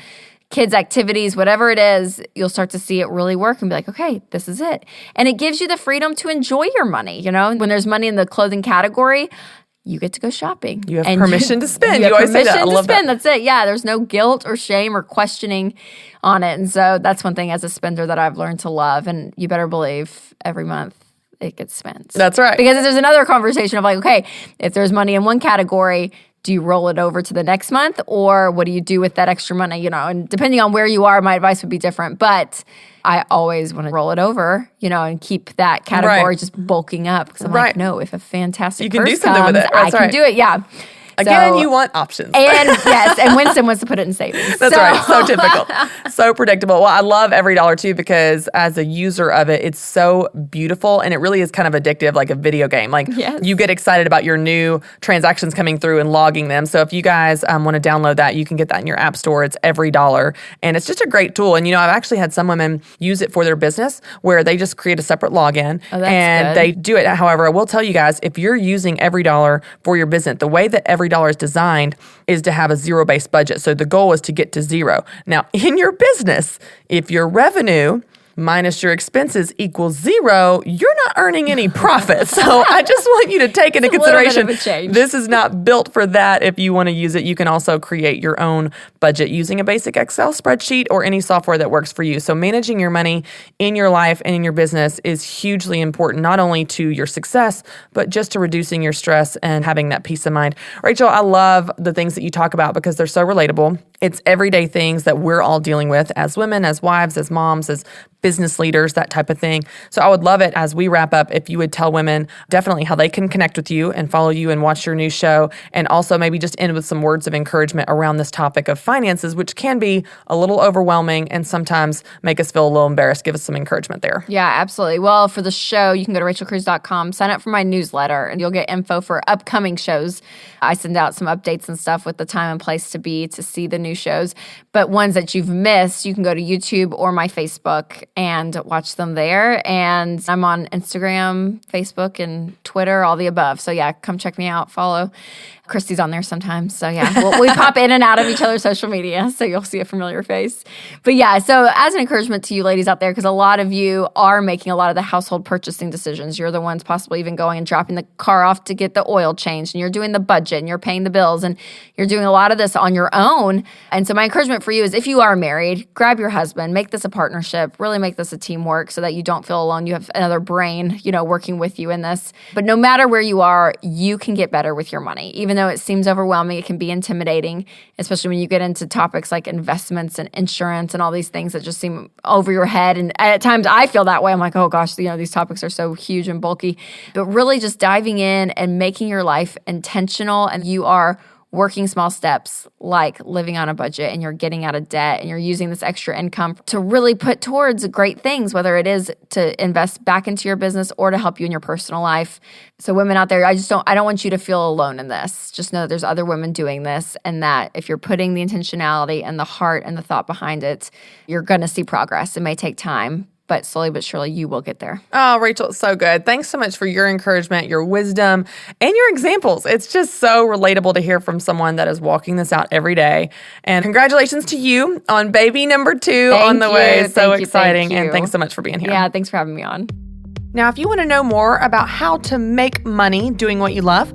kids' activities, whatever it is, you'll start to see it really work and be like, okay, this is it. And it gives you the freedom to enjoy your money. When there's money in the clothing category, you get to go shopping. You have permission to spend. You always say that. I permission to love spend. that. That's it. Yeah, there's no guilt or shame or questioning on it. And so that's one thing as a spender that I've learned to love. And you better believe every month it gets spent. That's right. Because there's another conversation of okay, if there's money in one category, do you roll it over to the next month or what do you do with that extra money? And depending on where you are, my advice would be different. But I always want to roll it over, and keep that category just bulking up. Because I'm like, no, if a fantastic you can purse do something comes, with it. I can do it. Yeah. Again, you want options. And yes, and Winston wants to put it in savings. That's right. So typical. So predictable. Well, I love Every Dollar too because as a user of it, it's so beautiful and it really is kind of addictive like a video game. You get excited about your new transactions coming through and logging them. So if you guys want to download that, you can get that in your app store. It's Every Dollar. And it's just a great tool. And I've actually had some women use it for their business where they just create a separate login and they do it. However, I will tell you guys, if you're using Every Dollar for your business, the way that Every Dollar is designed is to have a zero-based budget. So the goal is to get to zero. Now, in your business, if your revenue minus your expenses equals zero, you're not earning any profit. So I just want you to take into consideration, this is not built for that. If you want to use it, you can also create your own budget using a basic Excel spreadsheet or any software that works for you. So managing your money in your life and in your business is hugely important, not only to your success, but just to reducing your stress and having that peace of mind. Rachel, I love the things that you talk about because they're so relatable. It's everyday things that we're all dealing with as women, as wives, as moms, as business leaders, that type of thing. So I would love it as we wrap up if you would tell women definitely how they can connect with you and follow you and watch your new show, and also maybe just end with some words of encouragement around this topic of finances, which can be a little overwhelming and sometimes make us feel a little embarrassed. Give us some encouragement there. Yeah, absolutely. Well, for the show, you can go to rachelcruze.com, sign up for my newsletter, and you'll get info for upcoming shows. I send out some updates and stuff with the time and place to see the new shows. But ones that you've missed, you can go to YouTube or my Facebook and watch them there. And I'm on Instagram, Facebook, and Twitter, all the above. So yeah, come check me out, follow. Christy's on there sometimes. So yeah, we pop in and out of each other's social media, so you'll see a familiar face. But yeah, so as an encouragement to you ladies out there, because a lot of you are making a lot of the household purchasing decisions. You're the ones possibly even going and dropping the car off to get the oil changed, and you're doing the budget, and you're paying the bills, and you're doing a lot of this on your own. And so my encouragement for you is, if you are married, grab your husband, make this a partnership, really make this a teamwork so that you don't feel alone. You have another brain, working with you in this. But no matter where you are, you can get better with your money. Even though it seems overwhelming, it can be intimidating, especially when you get into topics like investments and insurance and all these things that just seem over your head. And at times I feel that way. I'm like, oh gosh, these topics are so huge and bulky. But really just diving in and making your life intentional, and you are working small steps like living on a budget, and you're getting out of debt, and you're using this extra income to really put towards great things, whether it is to invest back into your business or to help you in your personal life. So women out there, I don't want you to feel alone in this. Just know that there's other women doing this, and that if you're putting the intentionality and the heart and the thought behind it, you're going to see progress. It may take time, but slowly but surely you will get there. Oh, Rachel, it's so good. Thanks so much for your encouragement, your wisdom, and your examples. It's just so relatable to hear from someone that is walking this out every day. And congratulations to you on baby number 2 on the way. It's so exciting. And thanks so much for being here. Yeah, thanks for having me on. Now, if you want to know more about how to make money doing what you love,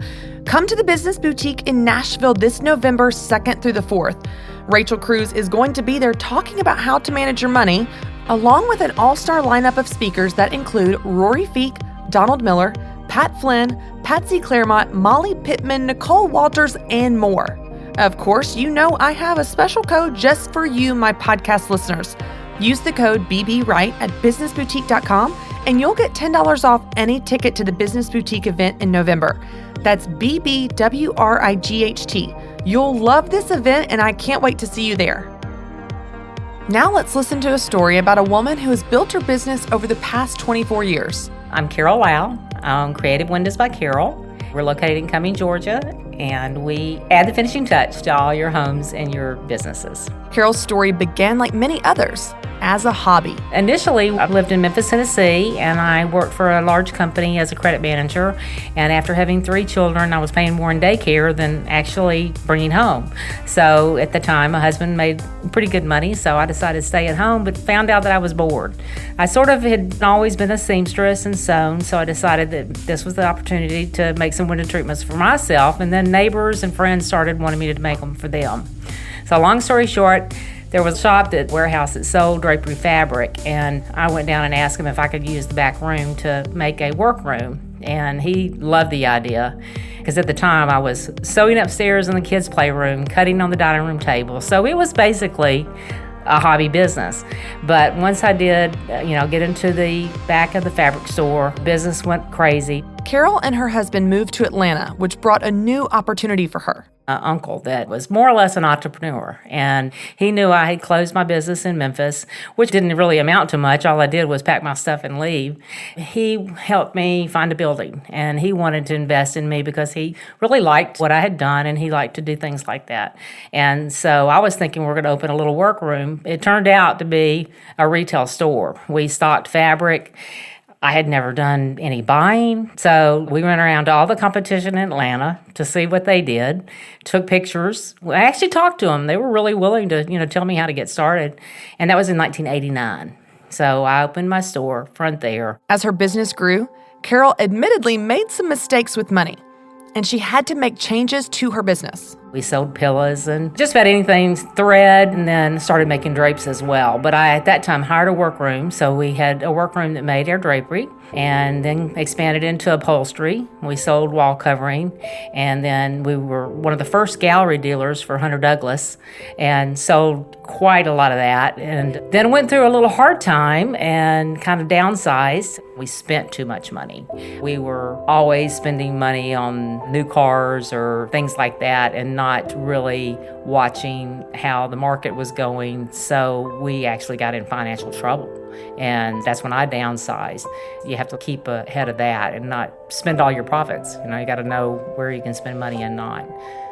come to the Business Boutique in Nashville this November 2nd through the 4th. Rachel Cruze is going to be there talking about how to manage your money, along with an all-star lineup of speakers that include Rory Feek, Donald Miller, Pat Flynn, Patsy Claremont, Molly Pittman, Nicole Walters, and more. Of course, I have a special code just for you, my podcast listeners. Use the code BBWright at businessboutique.com, and you'll get $10 off any ticket to the Business Boutique event in November. That's BBWRIGHT. You'll love this event, and I can't wait to see you there. Now let's listen to a story about a woman who has built her business over the past 24 years. I'm Carol Lau. I own Creative Windows by Carol. We're located in Cumming, Georgia, and we add the finishing touch to all your homes and your businesses. Carol's story began like many others, as a hobby. Initially, I lived in Memphis, Tennessee, and I worked for a large company as a credit manager. And after having 3 children, I was paying more in daycare than actually bringing home. So at the time, my husband made pretty good money, so I decided to stay at home, but found out that I was bored. I sort of had always been a seamstress and sewn, so I decided that this was the opportunity to make some window treatments for myself, and then neighbors and friends started wanting me to make them for them. So long story short, there was a shop, that warehouse that sold drapery fabric, and I went down and asked him if I could use the back room to make a workroom. And he loved the idea, because at the time I was sewing upstairs in the kids' playroom, cutting on the dining room table. So it was basically a hobby business. But once I did, get into the back of the fabric store, business went crazy. Carol and her husband moved to Atlanta, which brought a new opportunity for her. Uncle that was more or less an entrepreneur, and he knew I had closed my business in Memphis, which didn't really amount to much. All I did was pack my stuff and leave. He helped me find a building, and he wanted to invest in me because he really liked what I had done, and he liked to do things like that. And so I was thinking we're going to open a little workroom. It turned out to be a retail store. We stocked fabric. I had never done any buying, so we went around to all the competition in Atlanta to see what they did, took pictures. I actually talked to them. They were really willing to, tell me how to get started, and that was in 1989. So I opened my store front there. As her business grew, Carol admittedly made some mistakes with money, and she had to make changes to her business. We sold pillows and just about anything, thread, and then started making drapes as well. But I, at that time, hired a workroom. So we had a workroom that made our drapery and then expanded into upholstery. We sold wall covering. And then we were one of the first gallery dealers for Hunter Douglas and sold quite a lot of that. And then went through a little hard time and kind of downsized. We spent too much money. We were always spending money on new cars or things like that and not really watching how the market was going. So we actually got in financial trouble. And that's when I downsized. You have to keep ahead of that and not spend all your profits. You got to know where you can spend money and not.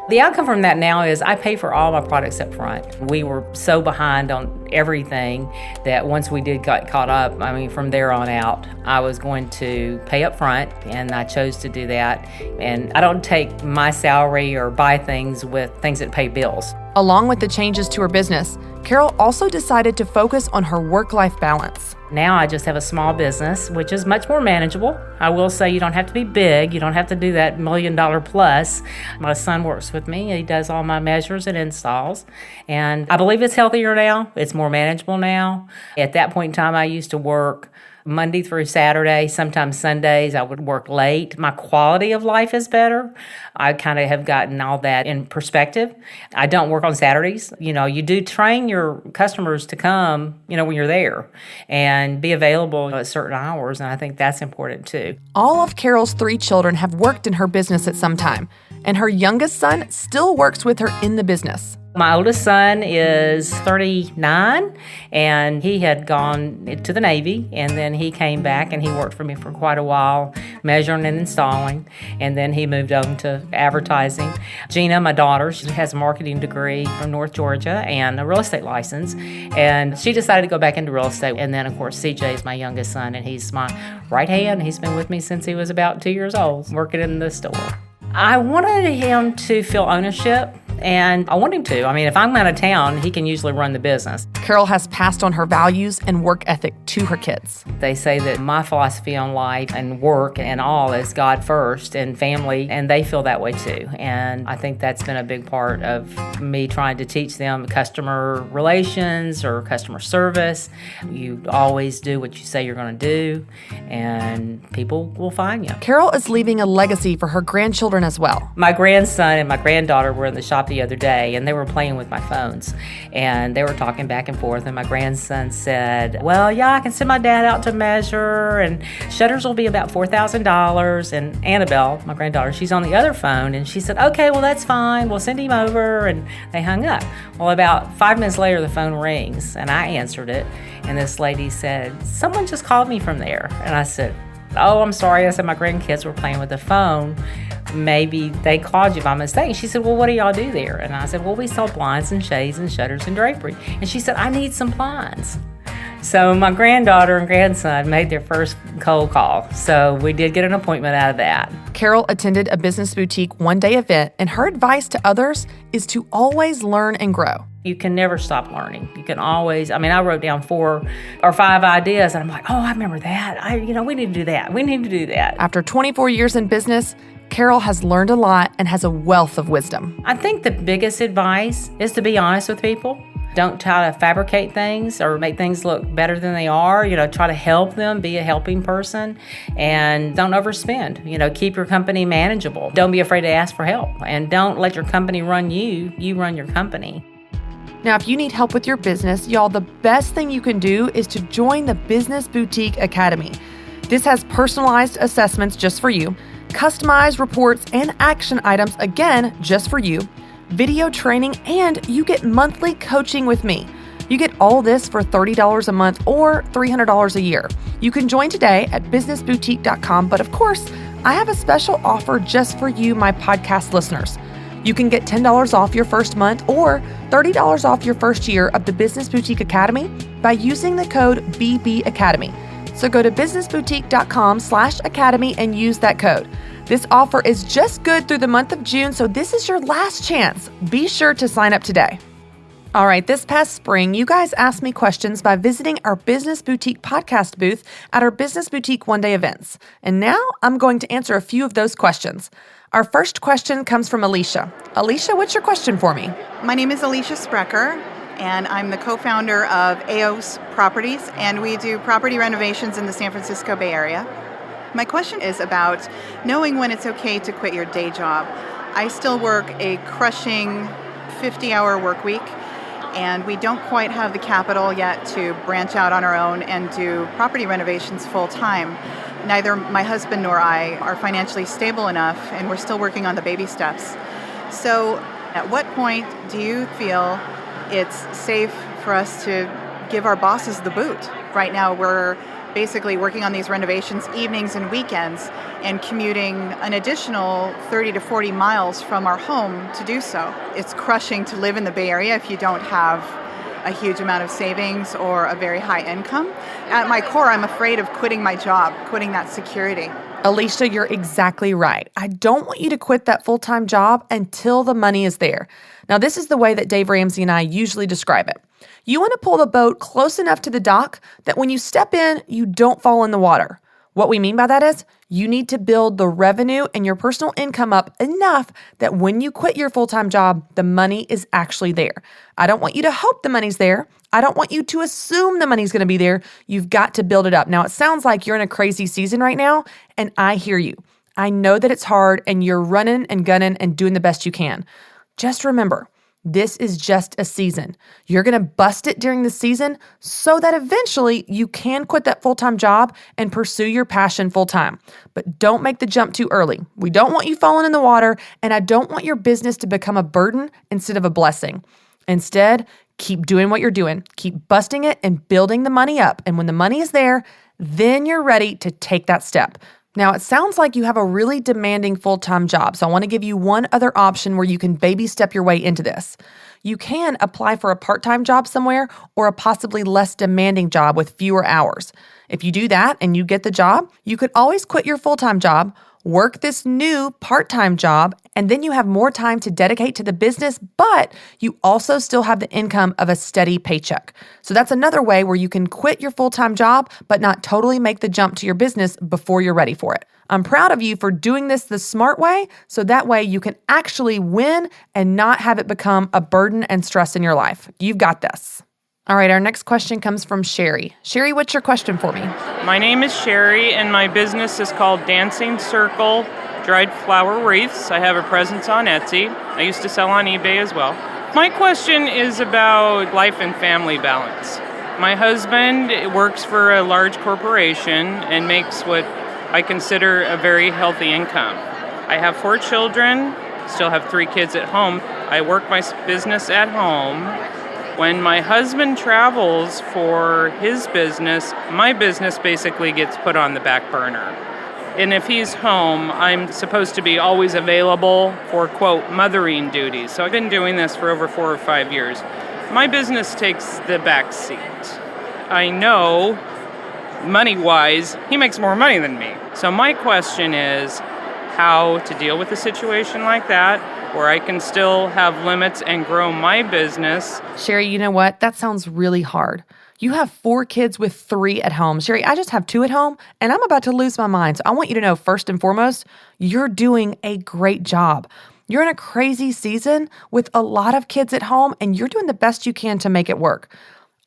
The outcome from that now is I pay for all my products up front. We were so behind on everything that once we did get caught up, from there on out, I was going to pay up front, and I chose to do that. And I don't take my salary or buy things with things that pay bills. Along with the changes to her business, Carol also decided to focus on her work-life balance. Now I just have a small business, which is much more manageable. I will say you don't have to be big. You don't have to do that $1 million plus. My son works with me. He does all my measures and installs. And I believe it's healthier now. It's more manageable now. At that point in time, I used to work Monday through Saturday, sometimes Sundays. I would work late. My quality of life is better. I kind of have gotten all that in perspective. I don't work on Saturdays. You do train your customers to come, when you're there and be available at certain hours. And I think that's important too. All of Carol's 3 children have worked in her business at some time, and her youngest son still works with her in the business. My oldest son is 39, and he had gone to the Navy, and then he came back and he worked for me for quite a while, measuring and installing, and then he moved on to advertising. Gina, my daughter, she has a marketing degree from North Georgia and a real estate license, and she decided to go back into real estate. And then, of course, CJ is my youngest son, and he's my right hand. He's been with me since he was about 2 years old, working in the store. I wanted him to feel ownership, and I want him to. If I'm out of town, he can usually run the business. Carol has passed on her values and work ethic to her kids. They say that my philosophy on life and work and all is God first and family, and they feel that way too. And I think that's been a big part of me trying to teach them customer relations or customer service. You always do what you say you're going to do, and people will find you. Carol is leaving a legacy for her grandchildren as well. My grandson and my granddaughter were in the shop the other day, and they were playing with my phones, and they were talking back and forth, and my grandson said, well, yeah, I can send my dad out to measure, and shutters will be about $4,000, and Annabelle, my granddaughter, she's on the other phone, and she said, okay, well, that's fine, we'll send him over, and they hung up. Well, about 5 minutes later, the phone rings, and I answered it, and this lady said, someone just called me from there, and I said, oh, I'm sorry. I said, my grandkids were playing with the phone. Maybe they called you by mistake. She said, well, what do y'all do there? And I said, well, we sell blinds and shades and shutters and drapery. And she said, I need some blinds. So my granddaughter and grandson made their first cold call. So we did get an appointment out of that. Carol attended a Business Boutique one-day event, and her advice to others is to always learn and grow. You can never stop learning. You can always, I wrote down 4 or 5 ideas, and I'm like, oh, I remember that. We need to do that. We need to do that. After 24 years in business, Carol has learned a lot and has a wealth of wisdom. I think the biggest advice is to be honest with people. Don't try to fabricate things or make things look better than they are. Try to help them, be a helping person, and don't overspend. Keep your company manageable. Don't be afraid to ask for help, and don't let your company run you. You run your company. Now, if you need help with your business, y'all, the best thing you can do is to join the Business Boutique Academy. This has personalized assessments just for you, customized reports and action items, again, just for you, video training, and you get monthly coaching with me. You get all this for $30 a month or $300 a year. You can join today at businessboutique.com, but of course, I have a special offer just for you, my podcast listeners. You can get $10 off your first month or $30 off your first year of the Business Boutique Academy by using the code BBAcademy. So go to businessboutique.com/academy and use that code. This offer is just good through the month of June, so this is your last chance. Be sure to sign up today. All right, this past spring, you guys asked me questions by visiting our Business Boutique podcast booth at our Business Boutique one-day events. And now I'm going to answer a few of those questions. Our first question comes from Alicia. Alicia, what's your question for me? My name is Alicia Sprecher, and I'm the co-founder of AOS Properties, and we do property renovations in the San Francisco Bay Area. My question is about knowing when it's okay to quit your day job. I still work a crushing 50-hour work week, and we don't quite have the capital yet to branch out on our own and do property renovations full-time. Neither my husband nor I are financially stable enough, and we're still working on the baby steps. So at what point do you feel it's safe for us to give our bosses the boot? Right now we're basically working on these renovations evenings and weekends and commuting an additional 30 to 40 miles from our home to do so. It's crushing to live in the Bay Area if you don't have a huge amount of savings or a very high income. At my core, I'm afraid of quitting my job, quitting that security. Alicia, you're exactly right. I don't want you to quit that full-time job until the money is there. Now, this is the way that Dave Ramsey and I usually describe it. You want to pull the boat close enough to the dock that when you step in, you don't fall in the water. What we mean by that is you need to build the revenue and your personal income up enough that when you quit your full-time job, the money is actually there. I don't want you to hope the money's there. I don't want you to assume the money's going to be there. You've got to build it up. Now, it sounds like you're in a crazy season right now, and I hear you. I know that it's hard, and you're running and gunning and doing the best you can. Just remember, this is just a season. You're going to bust it during the season so that eventually you can quit that full-time job and pursue your passion full-time. But don't make the jump too early. We don't want you falling in the water, and I don't want your business to become a burden instead of a blessing. Instead, keep doing what you're doing. Keep busting it and building the money up. And when the money is there, then you're ready to take that step. Now, it sounds like you have a really demanding full-time job, so I want to give you one other option where you can baby step your way into this. You can apply for a part-time job somewhere or a possibly less demanding job with fewer hours. If you do that and you get the job, you could always quit your full-time job, work this new part-time job, and then you have more time to dedicate to the business, but you also still have the income of a steady paycheck. So that's another way where you can quit your full-time job, but not totally make the jump to your business before you're ready for it. I'm proud of you for doing this the smart way, so that way you can actually win and not have it become a burden and stress in your life. You've got this. All right, our next question comes from Sherry. Sherry, what's your question for me? My name is Sherry, and my business is called Dancing Circle Dried Flower Wreaths. I have a presence on Etsy. I used to sell on eBay as well. My question is about life and family balance. My husband works for a large corporation and makes what I consider a very healthy income. I have 4 children, still have 3 kids at home. I work my business at home. When my husband travels for his business, my business basically gets put on the back burner. And if he's home, I'm supposed to be always available for, quote, mothering duties. So I've been doing this for over 4 or 5 years. My business takes the back seat. I know, money-wise, he makes more money than me. So my question is how to deal with a situation like that, where I can still have limits and grow my business. Sherry, you know what? That sounds really hard. You have 4 kids with 3 at home. Sherry, I just have 2 at home, and I'm about to lose my mind. So I want you to know, first and foremost, you're doing a great job. You're in a crazy season with a lot of kids at home, and you're doing the best you can to make it work.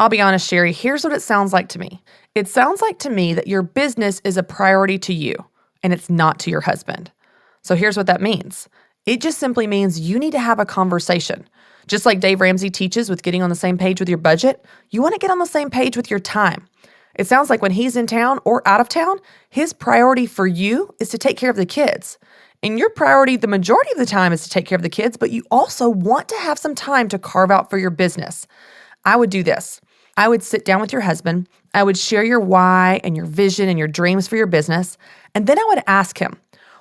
I'll be honest, Sherry, here's what it sounds like to me. It sounds like to me that your business is a priority to you, and it's not to your husband. So here's what that means. It just simply means you need to have a conversation. Just like Dave Ramsey teaches with getting on the same page with your budget, you want to get on the same page with your time. It sounds like when he's in town or out of town, his priority for you is to take care of the kids. And your priority the majority of the time is to take care of the kids, but you also want to have some time to carve out for your business. I would do this. I would sit down with your husband. I would share your why and your vision and your dreams for your business. And then I would ask him,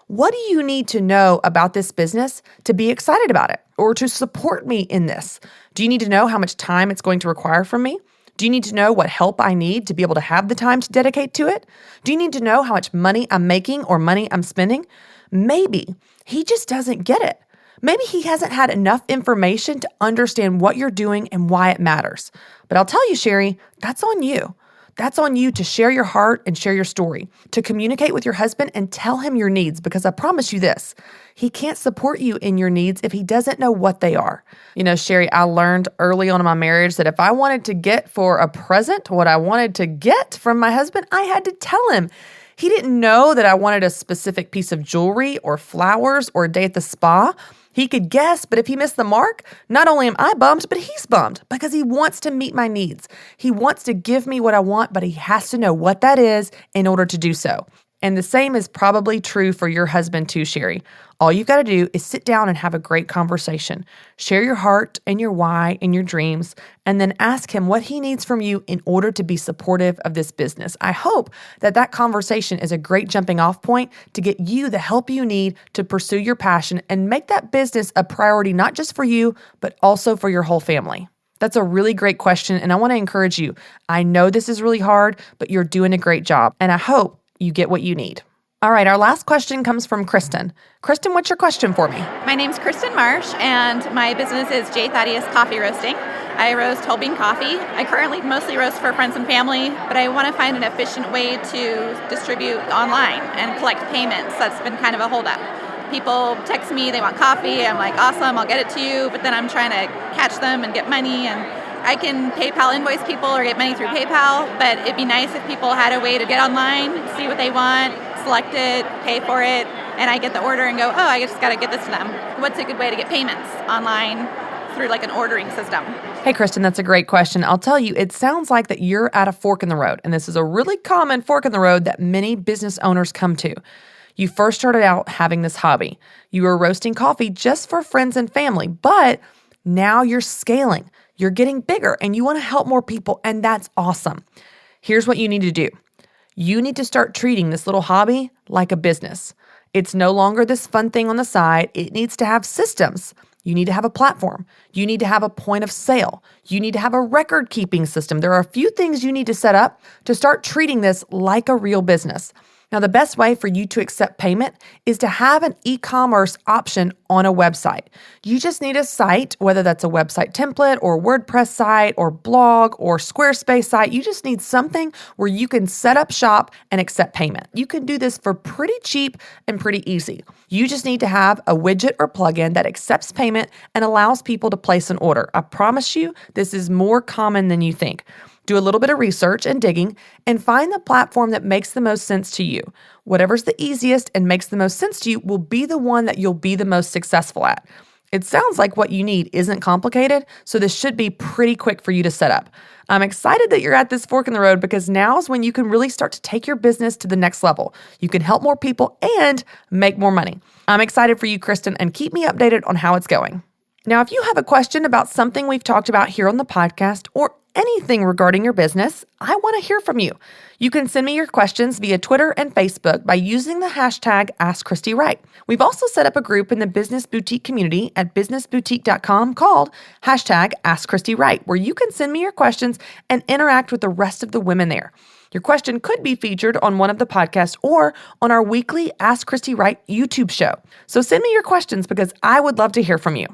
what do you need to know about this business to be excited about it or to support me in this? Do you need to know how much time it's going to require from me? Do you need to know what help I need to be able to have the time to dedicate to it? Do you need to know how much money I'm making or money I'm spending? Maybe he just doesn't get it. Maybe he hasn't had enough information to understand what you're doing and why it matters. But I'll tell you, Sherry, that's on you. That's on you to share your heart and share your story, to communicate with your husband and tell him your needs, because I promise you this, he can't support you in your needs if he doesn't know what they are. You know, Sherry, I learned early on in my marriage that if I wanted to get for a present what I wanted to get from my husband, I had to tell him. He didn't know that I wanted a specific piece of jewelry or flowers or a day at the spa. He could guess, but if he missed the mark, not only am I bummed, but he's bummed because he wants to meet my needs. He wants to give me what I want, but he has to know what that is in order to do so. And the same is probably true for your husband too, Sherry. All you've got to do is sit down and have a great conversation. Share your heart and your why and your dreams, and then ask him what he needs from you in order to be supportive of this business. I hope that that conversation is a great jumping off point to get you the help you need to pursue your passion and make that business a priority, not just for you, but also for your whole family. That's a really great question, and I want to encourage you. I know this is really hard, but you're doing a great job, and I hope you get what you need. All right, our last question comes from Kristen. Kristen, what's your question for me? My name's Kristen Marsh, and my business is J. Thaddeus Coffee Roasting. I roast whole bean coffee. I currently mostly roast for friends and family, but I want to find an efficient way to distribute online and collect payments. That's been kind of a holdup. People text me, they want coffee. I'm like, awesome, I'll get it to you, but then I'm trying to catch them and get money, and I can PayPal invoice people or get money through PayPal, but it'd be nice if people had a way to get online, see what they want, select it, pay for it, and I get the order and go, oh, I just got to get this to them. What's a good way to get payments online through like an ordering system? Hey, Kristen, that's a great question. I'll tell you, it sounds like that you're at a fork in the road, and this is a really common fork in the road that many business owners come to. You first started out having this hobby. You were roasting coffee just for friends and family, but now you're scaling. You're getting bigger and you want to help more people, and that's awesome. Here's what you need to do. You need to start treating this little hobby like a business. It's no longer this fun thing on the side. It needs to have systems. You need to have a platform. You need to have a point of sale. You need to have a record-keeping system. There are a few things you need to set up to start treating this like a real business. Now, the best way for you to accept payment is to have an e-commerce option on a website. You just need a site, whether that's a website template or WordPress site or blog or Squarespace site. You just need something where you can set up shop and accept payment. You can do this for pretty cheap and pretty easy. You just need to have a widget or plugin that accepts payment and allows people to place an order. I promise you, this is more common than you think. Do a little bit of research and digging and find the platform that makes the most sense to you. Whatever's the easiest and makes the most sense to you will be the one that you'll be the most successful at. It sounds like what you need isn't complicated, so this should be pretty quick for you to set up. I'm excited that you're at this fork in the road because now is when you can really start to take your business to the next level. You can help more people and make more money. I'm excited for you, Kristen, and keep me updated on how it's going. Now, if you have a question about something we've talked about here on the podcast or anything regarding your business, I want to hear from you. You can send me your questions via Twitter and Facebook by using the hashtag AskChristyWright. We've also set up a group in the Business Boutique community at businessboutique.com called hashtag AskChristyWright, where you can send me your questions and interact with the rest of the women there. Your question could be featured on one of the podcasts or on our weekly Ask Christy Wright YouTube show. So send me your questions because I would love to hear from you.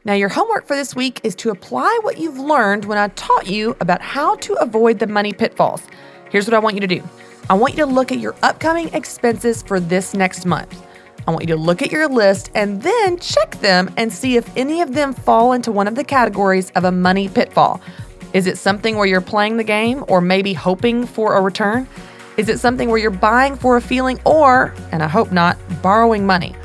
Now, your homework for this week is to apply what you've learned when I taught you about how to avoid the money pitfalls. Here's what I want you to do. I want you to look at your upcoming expenses for this next month. I want you to look at your list and then check them and see if any of them fall into one of the categories of a money pitfall. Is it something where you're playing the game or maybe hoping for a return? Is it something where you're buying for a feeling or, and I hope not, borrowing money?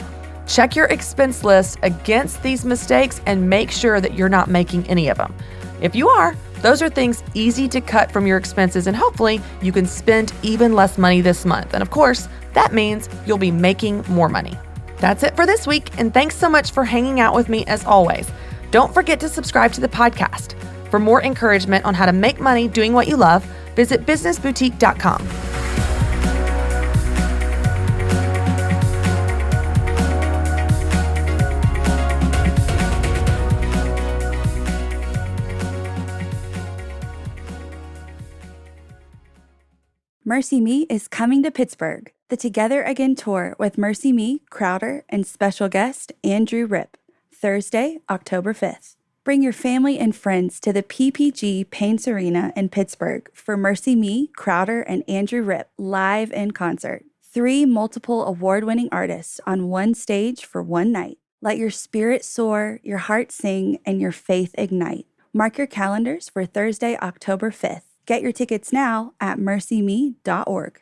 Check your expense list against these mistakes and make sure that you're not making any of them. If you are, those are things easy to cut from your expenses, and hopefully you can spend even less money this month. And of course, that means you'll be making more money. That's it for this week, and thanks so much for hanging out with me as always. Don't forget to subscribe to the podcast. For more encouragement on how to make money doing what you love, visit businessboutique.com. Mercy Me is coming to Pittsburgh, the Together Again tour with Mercy Me, Crowder, and special guest Andrew Rip, Thursday, October 5th. Bring your family and friends to the PPG Paints Arena in Pittsburgh for Mercy Me, Crowder, and Andrew Rip live in concert. 3 multiple award-winning artists on one stage for one night. Let your spirit soar, your heart sing, and your faith ignite. Mark your calendars for Thursday, October 5th. Get your tickets now at mercyme.org.